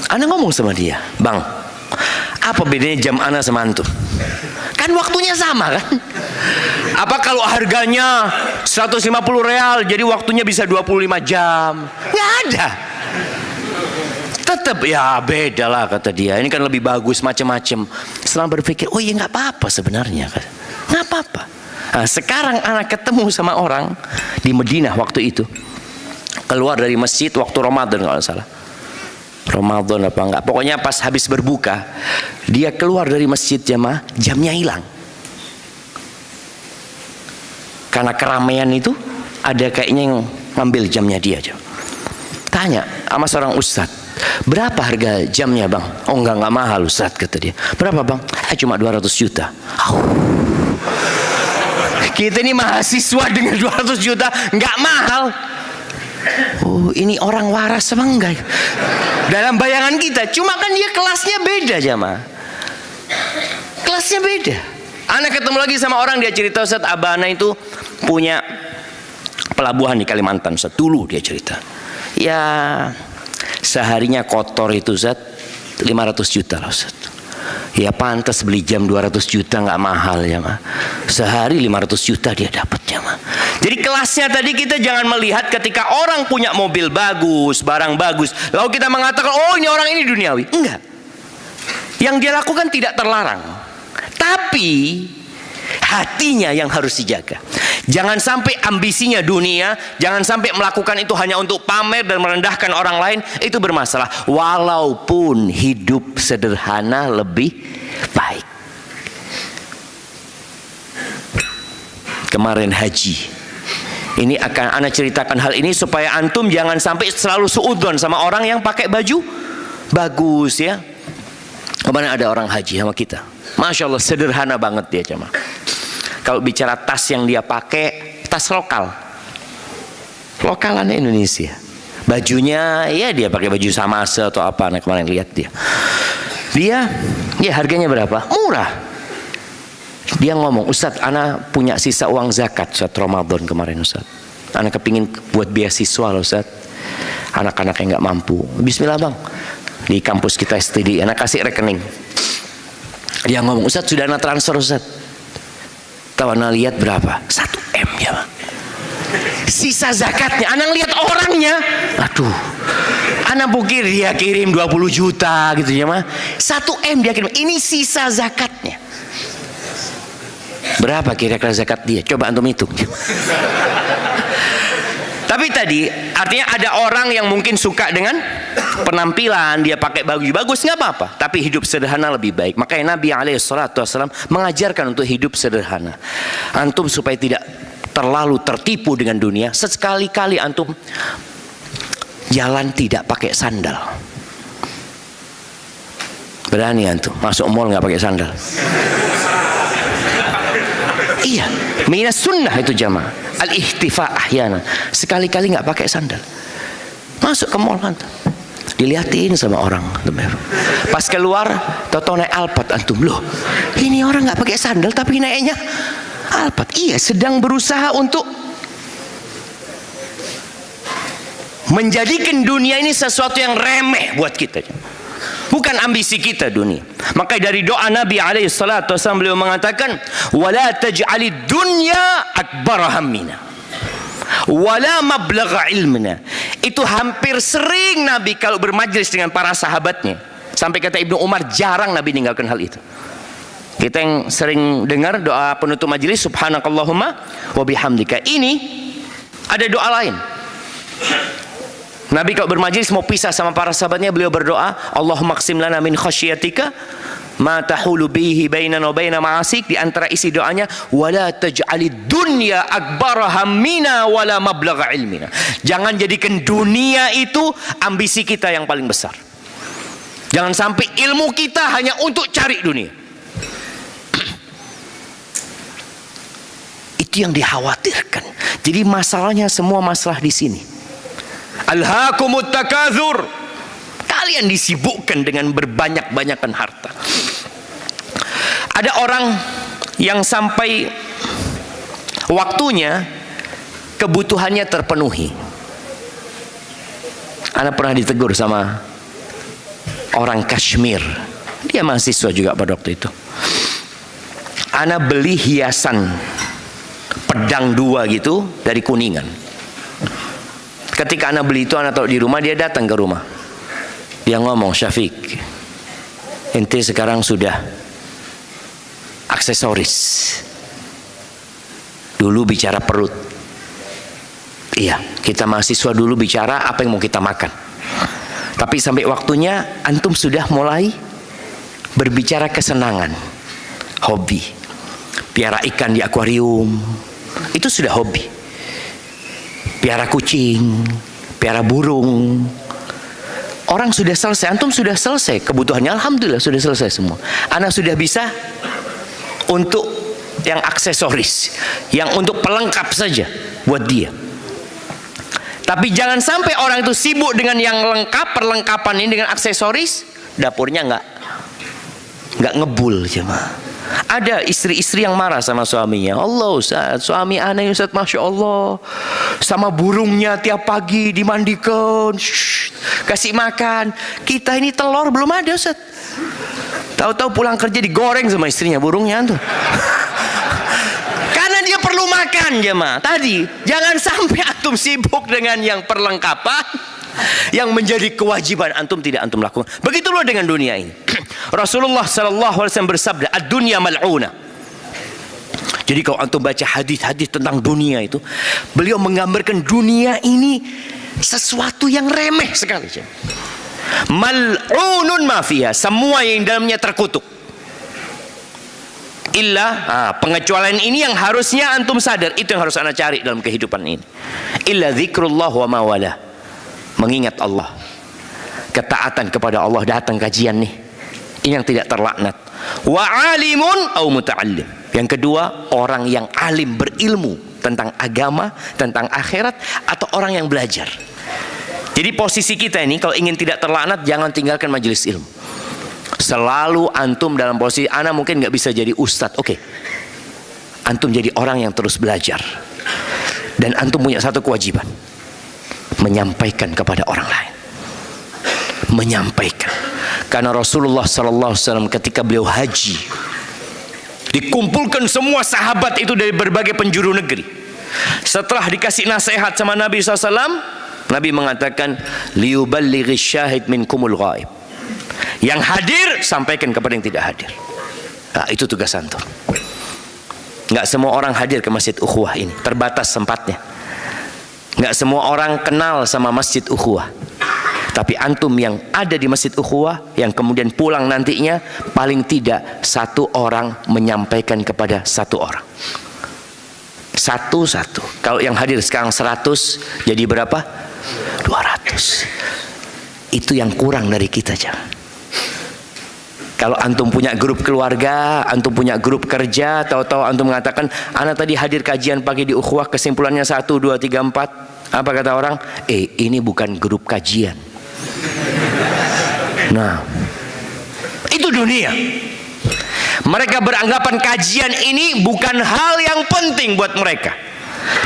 Ana ngomong sama dia, bang, apa bedanya jam ana sama antum? Kan waktunya sama kan? Apa kalau harganya 150 real jadi waktunya bisa 25 jam? Nggak ada. Tetap ya beda lah kata dia. Ini kan lebih bagus macam-macam. Setelah berpikir, oh iya nggak apa-apa sebenarnya. Nggak apa-apa. Nah, sekarang anak ketemu sama orang di Madinah waktu itu. Keluar dari masjid waktu Ramadan kalau salah. Ramadan apa enggak, pokoknya pas habis berbuka dia keluar dari masjid jamaah, jamnya hilang karena keramaian itu. Ada kayaknya yang ngambil jamnya dia aja. Tanya sama seorang ustadz, berapa harga jamnya bang? Oh enggak mahal ustadz, kata dia. Berapa bang? Cuma 200 juta. Kita ini mahasiswa dengan 200 juta enggak mahal. Oh ini orang waras apa enggak? Dalam bayangan kita, cuma kan dia kelasnya beda jamaah. Kelasnya beda. Anak ketemu lagi sama orang, dia cerita, Ustaz, abah anak itu punya pelabuhan di Kalimantan, Ustaz. Dulu dia cerita. Ya seharinya kotor itu Ustaz 500 juta lah Ustaz. Ya pantas beli jam 200 juta nggak mahal ya mah. Sehari 500 juta dia dapat ya mah. Jadi kelasnya tadi kita jangan melihat ketika orang punya mobil bagus, barang bagus, lalu kita mengatakan oh ini orang ini duniawi. Enggak. Yang dia lakukan tidak terlarang. Tapi hatinya yang harus dijaga. Jangan sampai ambisinya dunia, jangan sampai melakukan itu hanya untuk pamer dan merendahkan orang lain, itu bermasalah. Walaupun hidup sederhana lebih baik. Kemarin haji, ini akan ana ceritakan hal ini supaya antum jangan sampai selalu suudzon sama orang yang pakai baju bagus ya. Kemarin ada orang haji sama kita, Masya Allah sederhana banget dia cuma. Kalau bicara tas yang dia pakai, tas lokalan Indonesia. Bajunya ya dia pakai baju Samase atau apa, nah kemarin lihat dia ya harganya berapa? Murah. Dia ngomong, Ustadz, ana punya sisa uang zakat saat Ramadan kemarin Ustadz. Ana kepingin buat beasiswa loh Ustadz, anak-anak yang nggak mampu. Bismillah bang, di kampus kita STD, ana kasih rekening. Dia ngomong, Ustadz sudah ana transfer Ustadz. Tahu ana lihat berapa? 1 M ya, Pak. Sisa zakatnya, ana lihat orangnya, aduh, ana pikir dia kirim 20 juta gitu ya mah, 1 M dia kirim, ini sisa zakatnya. Berapa kira-kira zakat dia? Coba antum hitung. Tapi tadi artinya ada orang yang mungkin suka dengan penampilan, dia pakai baju bagus, nggak apa-apa, tapi hidup sederhana lebih baik. Makanya Nabi SAW mengajarkan untuk hidup sederhana. Antum supaya tidak terlalu tertipu dengan dunia, sekali-kali antum jalan tidak pakai sandal. Berani antum masuk mall nggak pakai sandal? Iya, minas sunnah itu jamaah. Al-ihtifa ahyana, sekali-kali nggak pakai sandal, masuk ke mall antum, dilihatin sama orang, pas keluar toto naik Alphard, antum, loh ini orang nggak pakai sandal tapi naiknya Alphard. Iya, sedang berusaha untuk menjadikan dunia ini sesuatu yang remeh buat kita, bukan ambisi kita dunia. Maka dari doa Nabi SAW beliau mengatakan, wala taj'alid dunya akbar hammina wala mablagha ilmina. Itu hampir sering Nabi kalau bermajlis dengan para sahabatnya, sampai kata Ibnu Umar jarang Nabi meninggalkan hal itu. Kita yang sering dengar doa penutup majelis, subhanakallahumma wa bihamdika. Ini ada doa lain. Nabi kalau bermajlis mau pisah sama para sahabatnya, beliau berdoa, Allahumma qsim lana min khasyiatika ma tahulu bihi bainana wa baina ma'asik. Di antara isi doanya, wala taj'alid dunya akbar hammina wala mablagha ilmina. Jangan jadikan dunia itu ambisi kita yang paling besar. Jangan sampai ilmu kita hanya untuk cari dunia. Itu yang dikhawatirkan. Jadi masalahnya semua masalah di sini. Alhaakumut takatsur. Kalian disibukkan dengan berbanyak-banyakan harta. Ada orang yang sampai waktunya kebutuhannya terpenuhi. Ana pernah ditegur sama orang Kashmir. Dia mahasiswa juga pada waktu itu. Ana beli hiasan pedang 2 gitu dari Kuningan. Ketika anak beli itu, anak taruh di rumah, dia datang ke rumah. Dia ngomong, Syafiq, ente sekarang sudah aksesoris. Dulu bicara perut. Iya, kita mahasiswa dulu bicara apa yang mau kita makan. Tapi sampai waktunya antum sudah mulai berbicara kesenangan, hobi. Piara ikan di akuarium, itu sudah hobi. Piara kucing, piara burung. Orang sudah selesai, antum sudah selesai kebutuhannya, alhamdulillah sudah selesai semua. Anak sudah bisa untuk yang aksesoris, yang untuk pelengkap saja buat dia. Tapi jangan sampai orang itu sibuk dengan yang lengkap, perlengkapan ini dengan aksesoris, dapurnya nggak ngebul jemaah. Ada istri-istri yang marah sama suaminya. Allah Ustaz, suami aneh Ustaz, Masya Allah, sama burungnya tiap pagi dimandikan, kasih makan. Kita ini telur belum ada Ustaz. Tahu-tahu pulang kerja digoreng sama istrinya burungnya tuh. Karena dia perlu makan jemaah. Tadi jangan sampai antum sibuk dengan yang perlengkapan yang menjadi kewajiban antum tidak antum lakukan. Begitu pula dengan dunia ini. Rasulullah SAW bersabda, ad-dunya mal'una. Jadi kalau antum baca hadis-hadis tentang dunia itu, beliau menggambarkan dunia ini sesuatu yang remeh sekali. Mal'unun ma fiha, semua yang dalamnya terkutuk. Pengecualian ini yang harusnya antum sadar, itu yang harus anda cari dalam kehidupan ini. Illa zikrullah wa mawala, mengingat Allah, ketaatan kepada Allah, datang kajian nih, ini yang tidak terlaknat. Wa alimun au muta'allim, yang kedua orang yang alim, berilmu tentang agama, tentang akhirat, atau orang yang belajar. Jadi posisi kita ini kalau ingin tidak terlaknat, jangan tinggalkan majelis ilmu. Selalu antum dalam posisi, ana mungkin nggak bisa jadi ustadz, oke, antum jadi orang yang terus belajar. Dan antum punya satu kewajiban, menyampaikan kepada orang lain. Menyampaikan. Karena Rasulullah SAW ketika beliau haji Dikumpulkan semua sahabat itu dari berbagai penjuru negeri. Setelah dikasih nasihat sama Nabi SAW, Nabi mengatakan, liyuballighi syahid minkumul ghaib. Yang hadir sampaikan kepada yang tidak hadir. Nah, itu tugas antum. Nggak semua orang hadir ke Masjid Ukhuwah ini, terbatas tempatnya. Nggak semua orang kenal sama Masjid Ukhuwah. Tapi antum yang ada di Masjid Ukhuwah, yang kemudian pulang nantinya, paling tidak satu orang menyampaikan kepada satu orang. Satu-satu. Kalau yang hadir sekarang 100, jadi berapa? 200. Itu yang kurang dari kita, jangan. Kalau antum punya grup keluarga, antum punya grup kerja, tahu-tahu antum mengatakan, ana tadi hadir kajian pagi di Ukhuwah, kesimpulannya 1, 2, 3, 4. Apa kata orang? Ini bukan grup kajian. Nah, itu dunia. Mereka beranggapan kajian ini bukan hal yang penting buat mereka.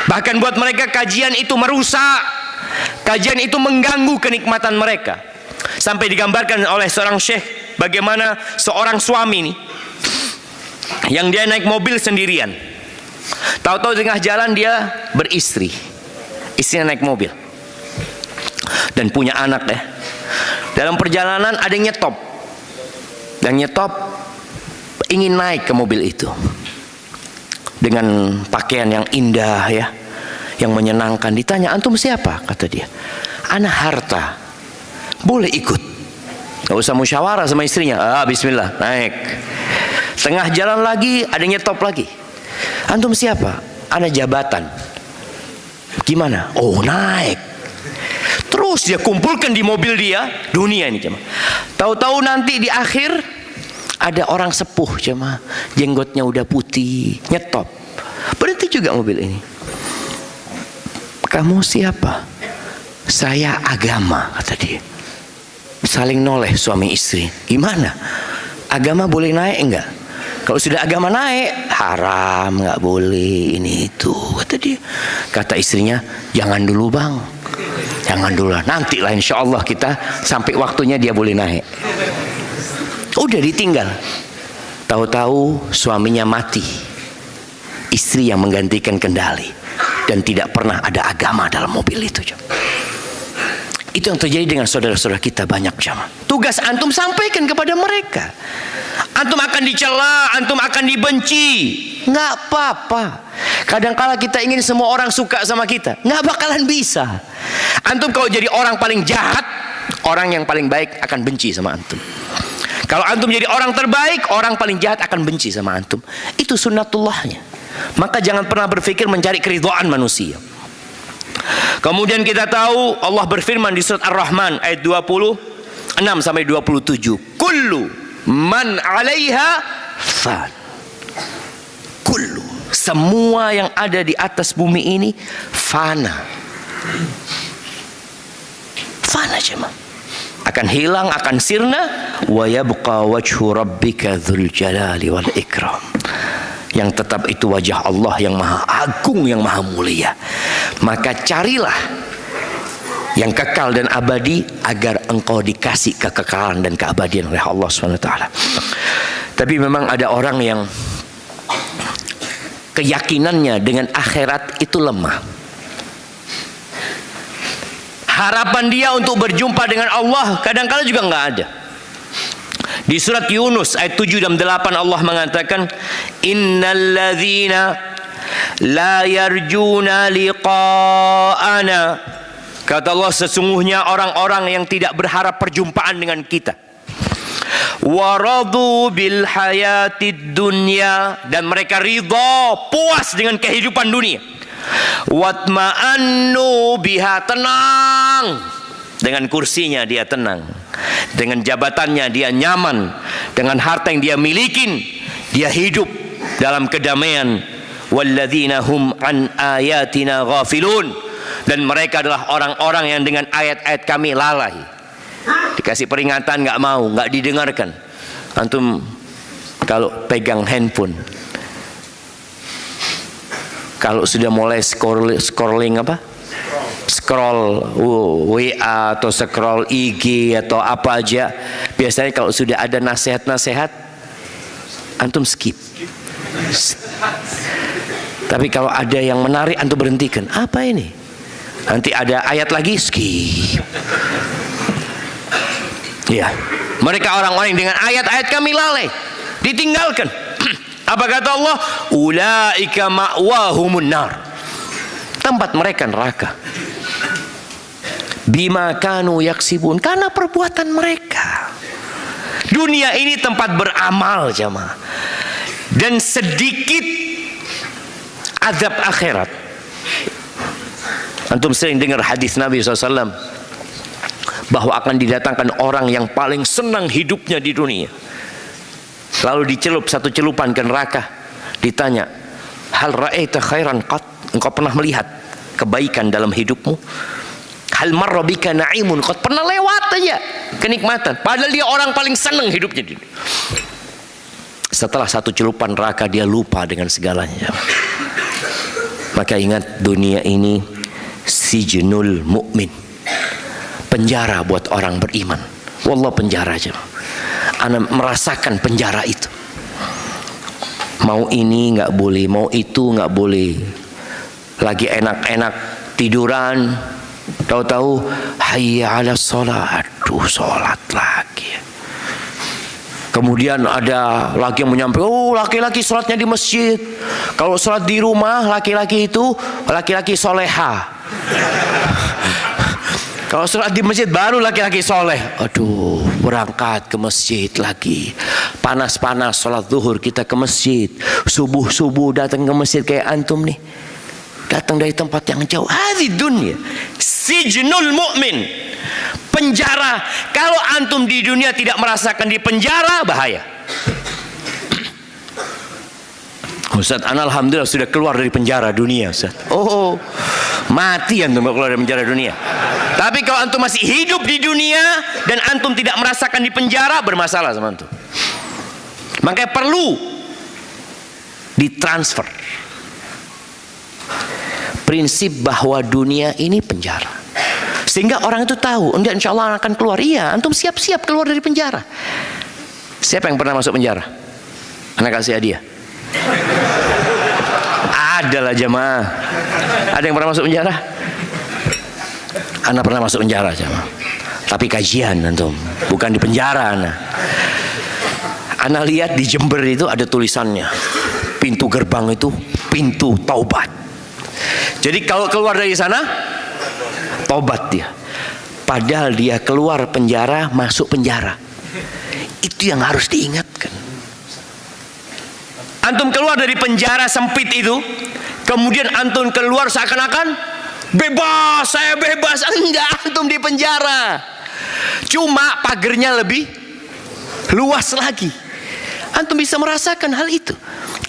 Bahkan buat mereka kajian itu merusak. Kajian itu mengganggu kenikmatan mereka. Sampai digambarkan oleh seorang syekh bagaimana seorang suami nih, yang dia naik mobil sendirian. Tahu-tahu di tengah jalan dia beristri. Istrinya naik mobil. Dan punya anak ya. Dalam perjalanan ada yang nyetop. Dan nyetop ingin naik ke mobil itu. Dengan pakaian yang indah ya, yang menyenangkan. Ditanya, antum siapa? Kata dia, ana harta, boleh ikut. Gak usah musyawarah sama istrinya. Bismillah, naik. Tengah jalan lagi ada yang nyetop lagi. Antum siapa? Ana jabatan. Gimana? Naik. Terus dia kumpulkan di mobil dia, dunia ini jemaah. Tahu-tahu nanti di akhir ada orang sepuh jemaah, jenggotnya udah putih, nyetop. Berhenti juga mobil ini. Kamu siapa? Saya agama, kata dia. Saling noleh suami istri. Gimana? Agama boleh naik enggak? Kalau sudah agama naik, haram, nggak boleh ini itu, kata dia. Kata istrinya, jangan dulu bang, jangan dulu, nanti lah insya Allah kita sampai waktunya dia boleh naik. Udah ditinggal. Tahu-tahu suaminya mati, istri yang menggantikan kendali, dan tidak pernah ada agama dalam mobil itu. Itu yang terjadi dengan saudara-saudara kita banyak jamaah. Tugas antum sampaikan kepada mereka. Antum akan dicela, antum akan dibenci, nggak apa-apa. Kadang-kala kita ingin semua orang suka sama kita, nggak bakalan bisa. Antum kalau jadi orang paling jahat, orang yang paling baik akan benci sama antum. Kalau antum jadi orang terbaik, orang paling jahat akan benci sama antum. Itu sunnatullahnya. Maka jangan pernah berpikir mencari keridhaan manusia. Kemudian kita tahu Allah berfirman di surat Ar-Rahman ayat 26 sampai 27. Kullu man 'alaiha fan. Kullu, semua yang ada di atas bumi ini fana. Fana cuma akan hilang, akan sirna. Wa yabqa wajhu rabbika dzul jalali wal ikram. Yang tetap itu wajah Allah yang maha agung, yang maha mulia. Maka carilah yang kekal dan abadi agar engkau dikasih kekekalan dan keabadian oleh Allah SWT. Tapi memang ada orang yang keyakinannya dengan akhirat itu lemah. Harapan dia untuk berjumpa dengan Allah kadang-kala juga nggak ada. Di surat Yunus ayat 7 dan 8 Allah mengatakan, innalladzina la yarjuna liqa'ana. Kata Allah, sesungguhnya orang-orang yang tidak berharap perjumpaan dengan kita. Waradu bil hayatid dunya, dan mereka ridha, puas dengan kehidupan dunia. Watma'annu biha, tenang dengan kursinya dia tenang, dengan jabatannya dia nyaman, dengan harta yang dia milikin dia hidup dalam kedamaian. Walladzina hum an ayatina ghafilun, dan mereka adalah orang-orang yang dengan ayat-ayat kami lalai. Dikasih peringatan nggak mau, nggak didengarkan. Antum kalau pegang handphone, kalau sudah mulai scrolling apa? Scroll WA atau scroll IG atau apa aja, biasanya kalau sudah ada nasihat-nasihat, antum skip. Tapi kalau ada yang menarik, antum berhentikan. Apa ini? Nanti ada ayat lagi, skip. Ya, mereka orang-orang dengan ayat-ayat kami lalai, ditinggalkan. Apa kata Allah? Ulaika ma'wahumun nar. Tempat mereka neraka. Bima kanu yaksibun, karena perbuatan mereka. Dunia ini tempat beramal, jamaah. Dan sedikit azab akhirat. Antum sering dengar hadis Nabi SAW bahwa akan didatangkan orang yang paling senang hidupnya di dunia, lalu dicelup satu celupan ke neraka. Ditanya, hal ra'aita khairan qat, engkau pernah melihat kebaikan dalam hidupmu? Hal marra bika na'imun qat, pernah lewat aja kenikmatan, padahal dia orang paling senang hidupnya di dunia. Setelah satu celupan neraka dia lupa dengan segalanya. Maka ingat, dunia ini sijnul mu'min, penjara buat orang beriman. Wallah, penjara aja. Ana merasakan penjara itu. Mau ini nggak boleh, mau itu nggak boleh. Lagi enak-enak tiduran, tahu-tahu hayya 'alas shalah, aduh sholat lagi. Kemudian ada lagi yang menyampaikan, oh laki-laki sholatnya di masjid. Kalau sholat di rumah, laki-laki itu laki-laki soleha. Kalau sholat di masjid baru laki-laki soleh. Aduh, berangkat ke masjid lagi. Panas-panas sholat zuhur kita ke masjid. Subuh-subuh datang ke masjid kayak antum nih. Datang dari tempat yang jauh. Hadhi dunia sijnul mu'min, penjara. Kalau antum di dunia tidak merasakan di penjara, bahaya. Ustaz, ana alhamdulillah sudah keluar dari penjara dunia, Ustaz. Oh, mati antum keluar dari penjara dunia. Tapi kalau antum masih hidup di dunia dan antum tidak merasakan di penjara, bermasalah sama antum. Makanya perlu ditransfer prinsip bahwa dunia ini penjara, sehingga orang itu tahu, enggak, insya Allah akan keluar. Iya, antum siap-siap keluar dari penjara. Siapa yang pernah masuk penjara? Anak kasih hadiah. Adalah jamaah. Ada yang pernah masuk penjara? Anak pernah masuk penjara, jamaah. Tapi kajian antum, bukan di penjara. Anak lihat di Jember itu ada tulisannya, pintu gerbang itu pintu taubat. Jadi kalau keluar dari sana, tobat dia. Padahal dia keluar penjara, masuk penjara. Itu yang harus diingatkan. Antum keluar dari penjara sempit itu, kemudian antum keluar seakan-akan bebas, saya bebas. Enggak, antum di penjara. Cuma pagernya lebih luas lagi. Antum bisa merasakan hal itu.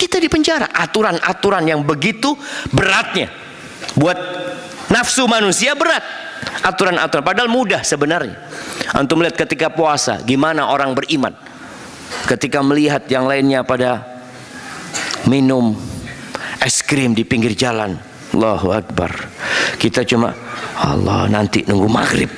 Kita di penjara, aturan-aturan yang begitu beratnya. Buat nafsu manusia berat aturan-aturan, padahal mudah sebenarnya. Antum lihat ketika puasa, gimana orang beriman ketika melihat yang lainnya pada minum es krim di pinggir jalan. Allahu Akbar. Kita cuma Allah, nanti nunggu maghrib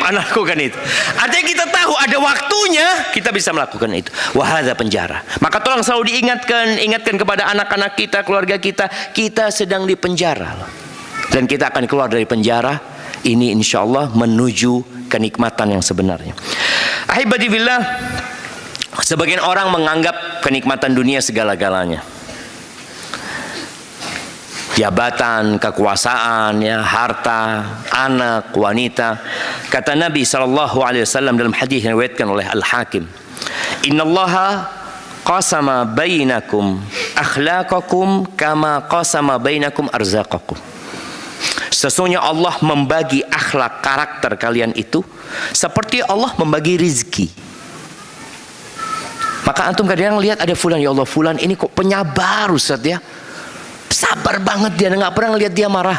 anakku kan itu. Artinya kita tahu ada waktunya kita bisa melakukan itu. Wahada penjara. Maka tolong selalu ingatkan kepada anak-anak kita, keluarga kita, kita sedang di penjara. Dan kita akan keluar dari penjara ini insya Allah menuju kenikmatan yang sebenarnya. Ahibati billah, sebagian orang menganggap kenikmatan dunia segala-galanya. Jabatan, kekuasaan, ya, harta, anak, wanita. Kata Nabi SAW dalam hadis yang diriwayatkan oleh Al-Hakim, Innallaha qasama bainakum akhlaqakum kama qasama bainakum arzaqakum. Sesungguhnya Allah membagi akhlak, karakter kalian itu seperti Allah membagi rizki. Maka antum kadang lihat ada fulan, ya Allah, fulan ini kok penyabar Ustaz ya, sabar banget dia, nggak pernah lihat dia marah.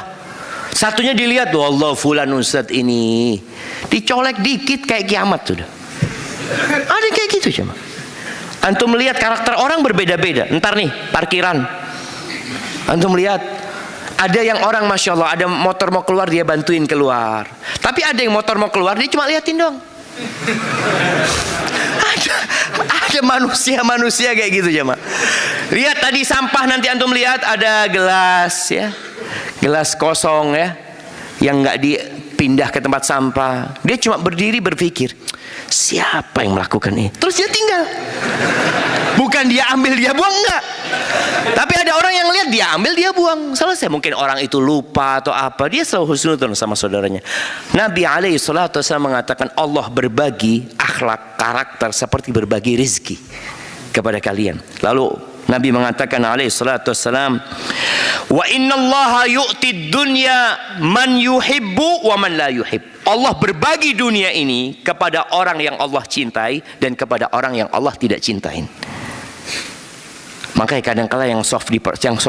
Satunya dilihat, wallah fulan Ustaz ini dicolek dikit kayak kiamat sudah. Ada kayak gitu cuma. Antum melihat karakter orang berbeda-beda. Ntar nih parkiran, antum lihat ada yang orang masya Allah, ada motor mau keluar dia bantuin keluar. Tapi ada yang motor mau keluar dia cuma liatin dong. Ada manusia kayak gitu jemaah. Lihat tadi sampah, nanti antum lihat ada gelas ya, gelas kosong ya, yang nggak dipindah ke tempat sampah. Dia cuma berdiri berpikir, siapa yang melakukan ini? Terus dia tinggal. Bukan dia ambil dia buang, enggak. Tapi ada orang yang lihat dia ambil dia buang, selesai. Mungkin orang itu lupa atau apa, dia selalu husnudzon sama saudaranya. Nabi SAW mengatakan Allah berbagi akhlak, karakter seperti berbagi rezeki kepada kalian. Lalu Nabi mengatakan SAW, wa innallaha yu'tid dunya man yuhibbu wa man la yuhib. Allah berbagi dunia ini kepada orang yang Allah cintai dan kepada orang yang Allah tidak cintain. Makanya kadang-kala yang soft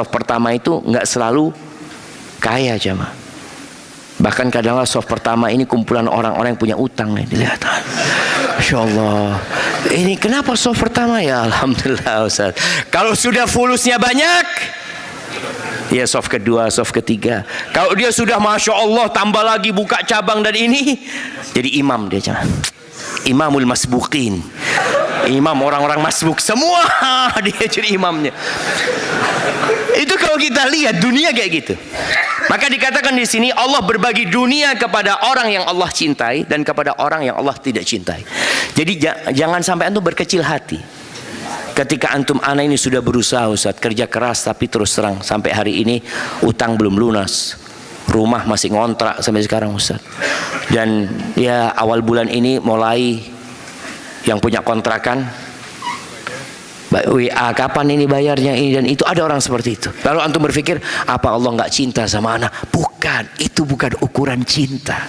pertama itu nggak selalu kaya jemaah. Bahkan kadang-kala soft pertama ini kumpulan orang-orang yang punya utang nih, dilihat. Masya Allah. Ini kenapa soft pertama ya? Alhamdulillah Ustaz. Kalau sudah fulusnya banyak, ya soft kedua, soft ketiga. Kalau dia sudah Masya Allah tambah lagi buka cabang dan ini, jadi imam dia jemaah. Imamul masbuqin. Imam orang-orang masbuk semua dia jadi imamnya. Itu kalau kita lihat dunia kayak gitu. Maka dikatakan di sini Allah berbagi dunia kepada orang yang Allah cintai dan kepada orang yang Allah tidak cintai. Jadi jangan sampai antum berkecil hati. Ketika antum ana ini sudah berusaha Ustaz, kerja keras, tapi terus terang sampai hari ini utang belum lunas. Rumah masih ngontrak sampai sekarang Ustaz. Dan ya awal bulan ini mulai yang punya kontrakan WA kapan ini bayarnya ini dan itu, ada orang seperti itu. Lalu antum berpikir apa Allah nggak cinta sama anak? Bukan, itu bukan ukuran cinta.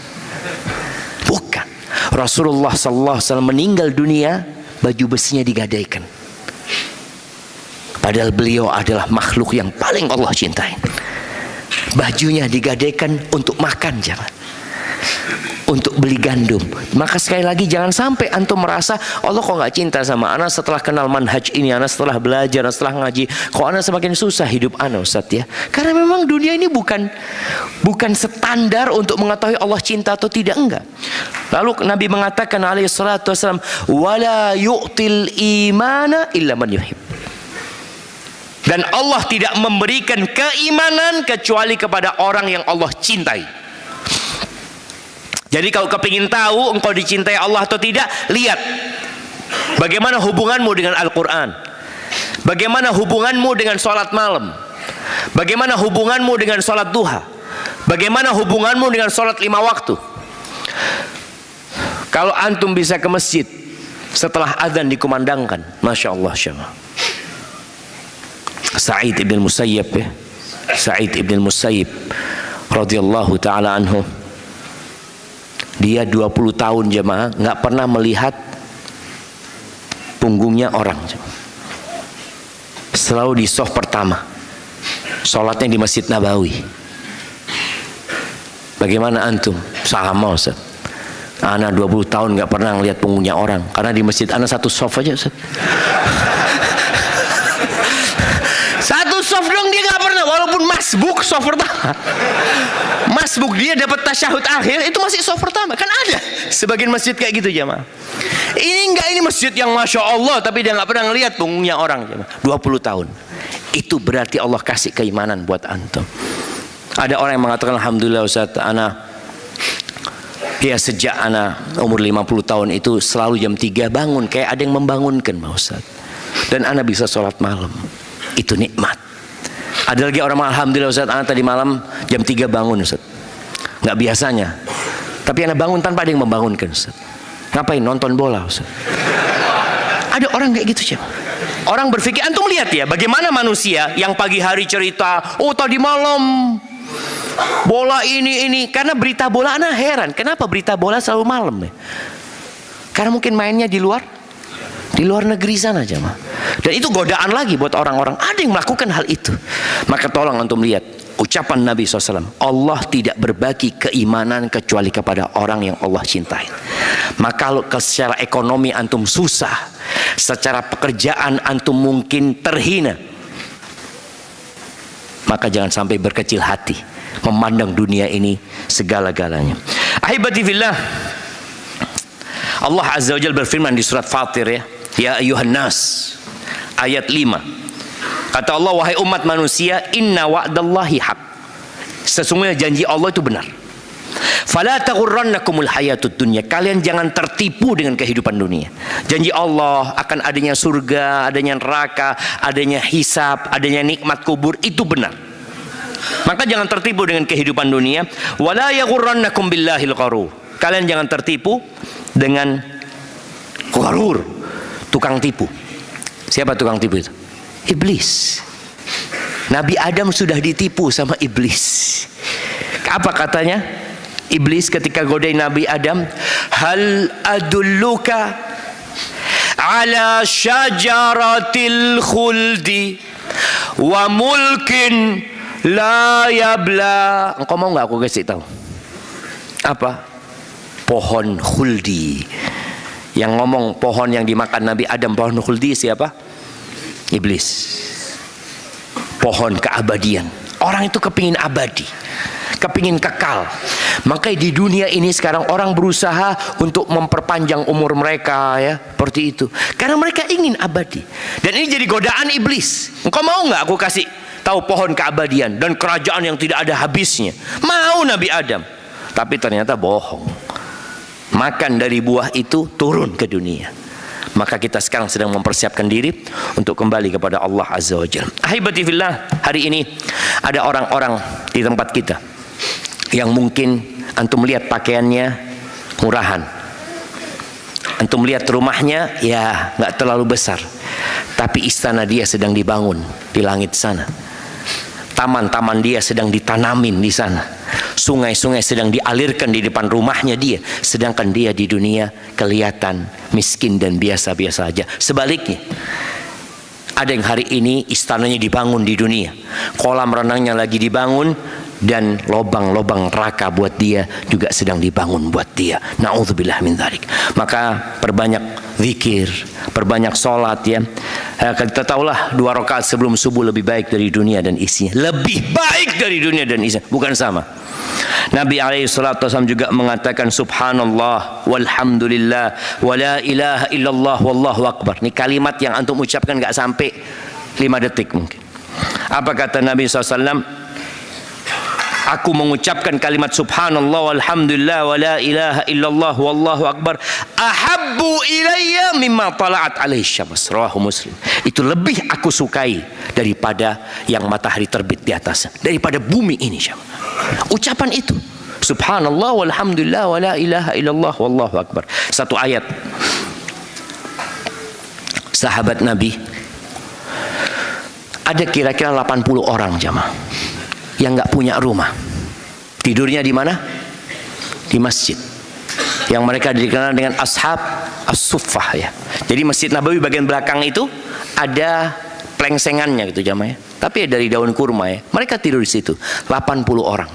Bukan. Rasulullah SAW meninggal dunia, baju besinya digadaikan. Padahal beliau adalah makhluk yang paling Allah cintai. Bajunya digadaikan untuk makan jangan, untuk beli gandum. Maka sekali lagi jangan sampai antum merasa Allah kok nggak cinta sama anak setelah kenal manhaj ini, anak setelah belajar, setelah ngaji, kok anak semakin susah hidup anak Ustaz ya. Karena memang dunia ini bukan standar untuk mengetahui Allah cinta atau tidak, enggak. Lalu Nabi mengatakan alaihi salatu wasallam, wala yu'til imana illa man yuhib. Dan Allah tidak memberikan keimanan kecuali kepada orang yang Allah cintai. Jadi kalau kepingin tahu engkau dicintai Allah atau tidak, lihat bagaimana hubunganmu dengan Al-Quran, bagaimana hubunganmu dengan sholat malam, bagaimana hubunganmu dengan sholat duha, bagaimana hubunganmu dengan sholat 5 waktu. Kalau antum bisa ke masjid setelah azan dikumandangkan, Masya Allah syama. Sa'id ibn Musayyib ya, Sa'id ibn Musayyib radhiyallahu ta'ala anhu, dia 20 tahun jemaah nggak pernah melihat punggungnya orang. Selalu di soft pertama, sholatnya di Masjid Nabawi. Bagaimana antum? Sama Ustaz. Ana 20 tahun nggak pernah ngelihat punggungnya orang, karena di masjid ana satu soft aja Ustaz. Satu soft dong dia nggak pernah, walaupun masbuk soft pertama. Masbuk dia dapat tasyahud akhir itu masih soft pertama, kan ada sebagian masjid kayak gitu jemaah. Ini enggak, ini masjid yang Masya Allah tapi dia nggak pernah ngelihat punggungnya orang jemaah. 20 tahun. Itu berarti Allah kasih keimanan buat antum. Ada orang yang mengatakan alhamdulillah Ustaz, ana ya sejak ana umur 50 tahun itu selalu jam 3 bangun, kayak ada yang membangunkan Ustaz. Dan ana bisa sholat malam. Itu nikmat. Ada lagi orang alhamdulillah Ustaz, anak tadi malam jam 3 bangun Ustaz. Nggak biasanya. Tapi anak bangun tanpa ada yang membangunkan Ustaz. Ngapain? Nonton bola Ustaz. Ada orang kayak gitu Ustaz. Orang berpikir, antum lihat ya bagaimana manusia yang pagi hari cerita, oh tadi malam bola ini. Karena berita bola anak heran, kenapa berita bola selalu malam ya? Karena mungkin mainnya di luar negeri sana jemaah. Dan itu godaan lagi buat orang-orang. Ada yang melakukan hal itu. Maka tolong antum lihat ucapan Nabi SAW. Allah tidak berbagi keimanan kecuali kepada orang yang Allah cintai. Maka kalau secara ekonomi antum susah, secara pekerjaan antum mungkin terhina, maka jangan sampai berkecil hati memandang dunia ini segala-galanya. Ahibati fillah, Allah Azza wa Jalla berfirman di surat Fatir ya, ya ayuhan nas, ayat 5. Kata Allah, wahai umat manusia, inna wa'dallahi haq. Sesungguhnya janji Allah itu benar. Fala taghurrannakumul hayatud dunya. Kalian jangan tertipu dengan kehidupan dunia. Janji Allah akan adanya surga, adanya neraka, adanya hisab, adanya nikmat kubur, itu benar. Maka jangan tertipu dengan kehidupan dunia. Wala yaghurrannakum billahil gharur. Kalian jangan tertipu dengan gharur, tukang tipu. Siapa tukang tipu itu? Iblis. Nabi Adam sudah ditipu sama iblis. Apa katanya? Iblis ketika godain Nabi Adam, hal adulluka ala syajaratil khuldi wa mulkin la yabla. Engkau mau nggak aku kasih tahu? Apa? Pohon khuldi. Yang ngomong pohon yang dimakan Nabi Adam, pohon khuldi siapa? Iblis. Pohon keabadian. Orang itu kepingin abadi, kepingin kekal. Makanya di dunia ini sekarang orang berusaha untuk memperpanjang umur mereka, ya, seperti itu. Karena mereka ingin abadi. Dan ini jadi godaan iblis. Engkau mau nggak aku kasih tahu pohon keabadian dan kerajaan yang tidak ada habisnya? Mau Nabi Adam. Tapi ternyata bohong. Makan dari buah itu turun ke dunia. Maka kita sekarang sedang mempersiapkan diri untuk kembali kepada Allah Azza wa Jalla. Ahibati fillah, hari ini ada orang-orang di tempat kita yang mungkin antum lihat pakaiannya murahan, antum lihat rumahnya ya nggak terlalu besar, tapi istana dia sedang dibangun di langit sana. Taman-taman dia sedang ditanamin di sana. Sungai-sungai sedang dialirkan di depan rumahnya dia. Sedangkan dia di dunia kelihatan miskin dan biasa-biasa aja. Sebaliknya, ada yang hari ini istananya dibangun di dunia. Kolam renangnya lagi dibangun. Dan lobang-lobang neraka buat dia juga sedang dibangun buat dia. Na'udzubillah min dzalik. Maka perbanyak zikir, perbanyak sholat, ya. Kita tahulah 2 rakaat sebelum subuh lebih baik dari dunia dan isinya. Lebih baik dari dunia dan isinya. Bukan sama. Nabi SAW juga mengatakan subhanallah walhamdulillah wa la ilaha illallah wallahu akbar. Ini kalimat yang antum ucapkan gak sampai 5 detik mungkin. Apa kata Nabi SAW? Aku mengucapkan kalimat subhanallah walhamdulillah wa la ilaha illallah wallahu akbar ahabbu ilayya mimma tala'at alaihi syams. Rawahu Muslim. Itu lebih aku sukai daripada yang matahari terbit di atasnya, daripada bumi ini. Ucapan itu subhanallah walhamdulillah wa la ilaha illallah wallahu akbar. Satu ayat. Sahabat Nabi ada kira-kira 80 orang jamaah yang nggak punya rumah. Tidurnya di mana? Di masjid. Yang mereka dikenal dengan ashab as-suffah, ya. Jadi Masjid Nabawi bagian belakang itu ada plengsengannya gitu jamaah, ya. Tapi dari daun kurma, ya. Mereka tidur di situ. 80 orang.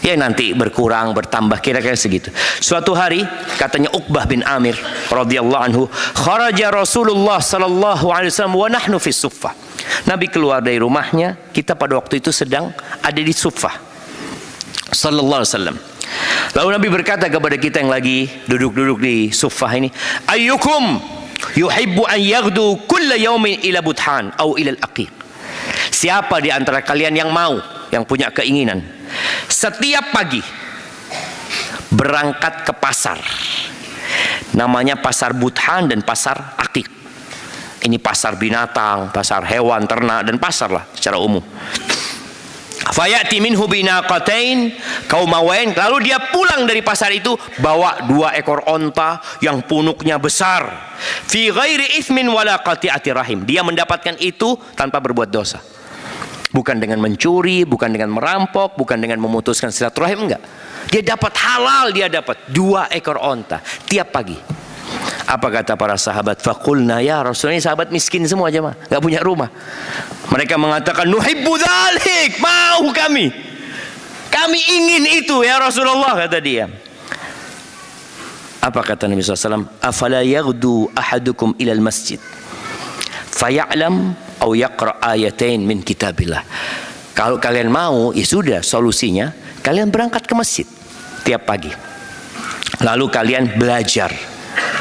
Ya nanti berkurang, bertambah kira-kira segitu. Suatu hari katanya Uqbah bin Amir radhiyallahu anhu, kharaja Rasulullah sallallahu alaihi wasallam wa nahnu fi suffah. Nabi keluar dari rumahnya, kita pada waktu itu sedang ada di suffah sallallahu alaihi wasallam. Lalu Nabi berkata kepada kita yang lagi duduk-duduk di suffah ini, ayyukum yuhibbu an yaghdu kulla yawmin ila Budhan au ila al-Aqiq. Siapa di antara kalian yang mau, yang punya keinginan setiap pagi berangkat ke pasar, namanya pasar Budhan dan pasar Aqiq. Ini pasar binatang, pasar hewan, ternak, dan pasar lah secara umum. Fayati minhu binaqatain qaumawain. Lalu dia pulang dari pasar itu bawa 2 ekor onta yang punuknya besar. Fi ghairi ithmin wala qati'ati rahim. Dia mendapatkan itu tanpa berbuat dosa. Bukan dengan mencuri, bukan dengan merampok, bukan dengan memutuskan silaturahim, enggak. Dia dapat halal, dia dapat 2 ekor onta tiap pagi. Apa kata para sahabat? Faqulna ya Rasul, ini sahabat miskin semua aja mah, enggak punya rumah. Mereka mengatakan nuhibbu dzalik, mau kami ingin itu ya Rasulullah, kata dia. Apa kata Nabi SAW? Afala yaghdu ahadukum ilal masjid faya'lam au yaqra ayatain min kitabillah. Kalau kalian mau, ya sudah, solusinya kalian berangkat ke masjid tiap pagi, lalu kalian belajar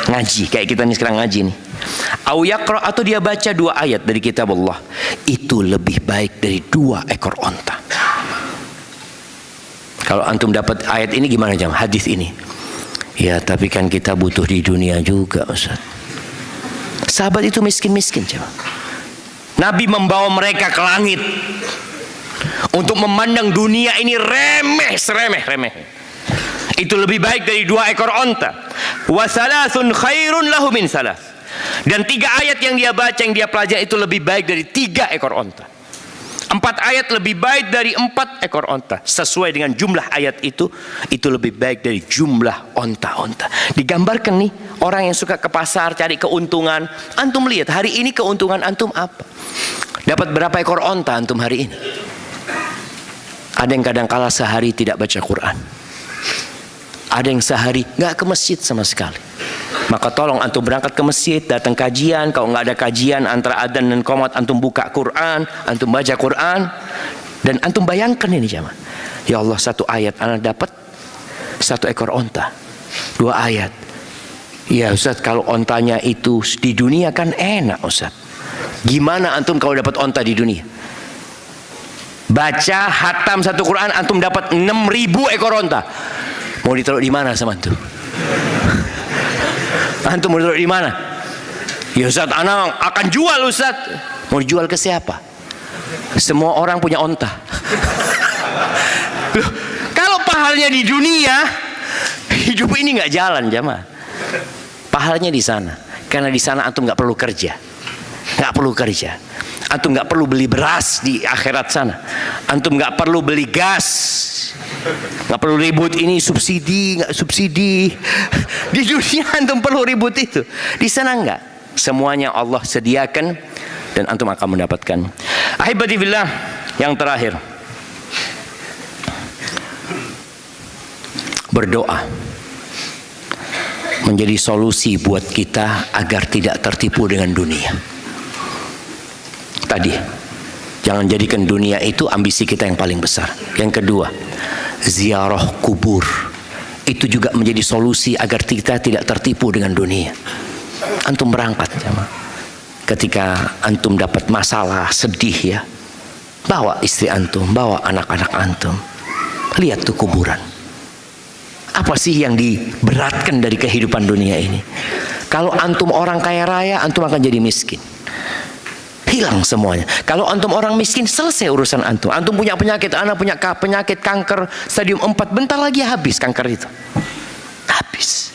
ngaji kayak kita nih sekarang ngaji nih, Au yaqra, atau dia baca 2 ayat dari kitab Allah, itu lebih baik dari 2 ekor onta. Kalau antum dapat ayat ini gimana jam? Hadis ini. Ya, tapi kan kita butuh di dunia juga, Ustaz. Sahabat itu miskin-miskin, jam. Nabi membawa mereka ke langit untuk memandang dunia ini remeh, seremeh-remeh. Itu lebih baik dari 2 ekor onta. Wa salasun khairun lahu min salas. Dan 3 ayat yang dia baca, yang dia pelajari itu lebih baik dari 3 ekor onta. 4 ayat lebih baik dari 4 ekor onta. Sesuai dengan jumlah ayat itu lebih baik dari jumlah onta-onta. Digambarkan nih, orang yang suka ke pasar cari keuntungan. Antum lihat hari ini keuntungan antum apa? Dapat berapa ekor onta antum hari ini? Ada yang kadang kala sehari tidak baca Quran. Ada yang sehari nggak ke masjid sama sekali. Maka tolong antum berangkat ke masjid, datang kajian. Kalau nggak ada kajian antara adzan dan qomat, antum buka Quran, antum baca Quran, dan antum bayangkan ini jemaah. Ya Allah, 1 ayat anak dapat 1 ekor onta, 2 ayat. Ya Ustaz, kalau ontanya itu di dunia kan enak Ustaz. Gimana antum kalau dapat onta di dunia? Baca hatam 1 Quran, antum dapat 6.000 ekor onta. Mau ditaruh di mana sama antum? Antum mau ditaruh di mana? Ya Ustaz, anak akan jual Ustaz. Mau dijual ke siapa? Semua orang punya onta. Loh, kalau pahalnya di dunia, hidup ini nggak jalan jamaah. Pahalnya di sana. Karena di sana antum nggak perlu kerja. Nggak perlu kerja. Antum nggak perlu beli beras di akhirat sana. Antum nggak perlu beli gas. Nggak perlu ribut ini subsidi nggak subsidi. Di dunia antum perlu ribut itu. Di sana enggak. Semuanya Allah sediakan dan antum akan mendapatkan. Ahibati billah, yang terakhir, berdoa menjadi solusi buat kita agar tidak tertipu dengan dunia. Tadi, jangan jadikan dunia itu ambisi kita yang paling besar. Yang kedua, ziarah kubur itu juga menjadi solusi agar kita tidak tertipu dengan dunia. Antum berangkat, ketika antum dapat masalah, sedih ya, bawa istri antum, bawa anak-anak antum, lihat tuh kuburan. Apa sih yang diberatkan dari kehidupan dunia ini? Kalau antum orang kaya raya, antum akan jadi miskin. Hilang semuanya. Kalau antum orang miskin, selesai urusan antum. Antum punya penyakit, anak punya penyakit kanker stadium 4, bentar lagi habis kanker itu. Habis.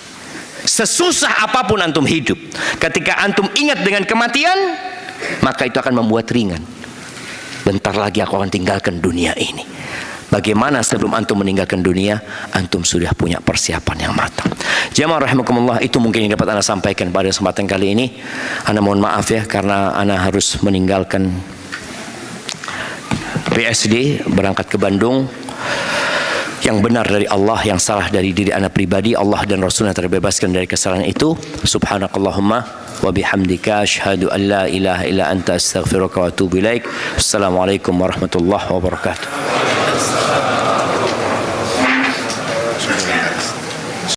Sesusah apapun antum hidup, ketika antum ingat dengan kematian, maka itu akan membuat ringan. Bentar lagi aku akan tinggalkan dunia ini. Bagaimana sebelum antum meninggalkan dunia, antum sudah punya persiapan yang matang. Jamaah rahimakumullah, itu mungkin yang dapat ana sampaikan pada kesempatan kali ini. Ana mohon maaf ya, karena ana harus meninggalkan PSD, berangkat ke Bandung. Yang benar dari Allah, yang salah dari diri ana pribadi. Allah dan Rasulnya terbebaskan dari kesalahan itu. Subhanakallahumma wa bihamdika asyhadu an la ilaha illa anta astaghfiruka wa atubu ilaik. Assalamualaikum warahmatullahi wabarakatuh.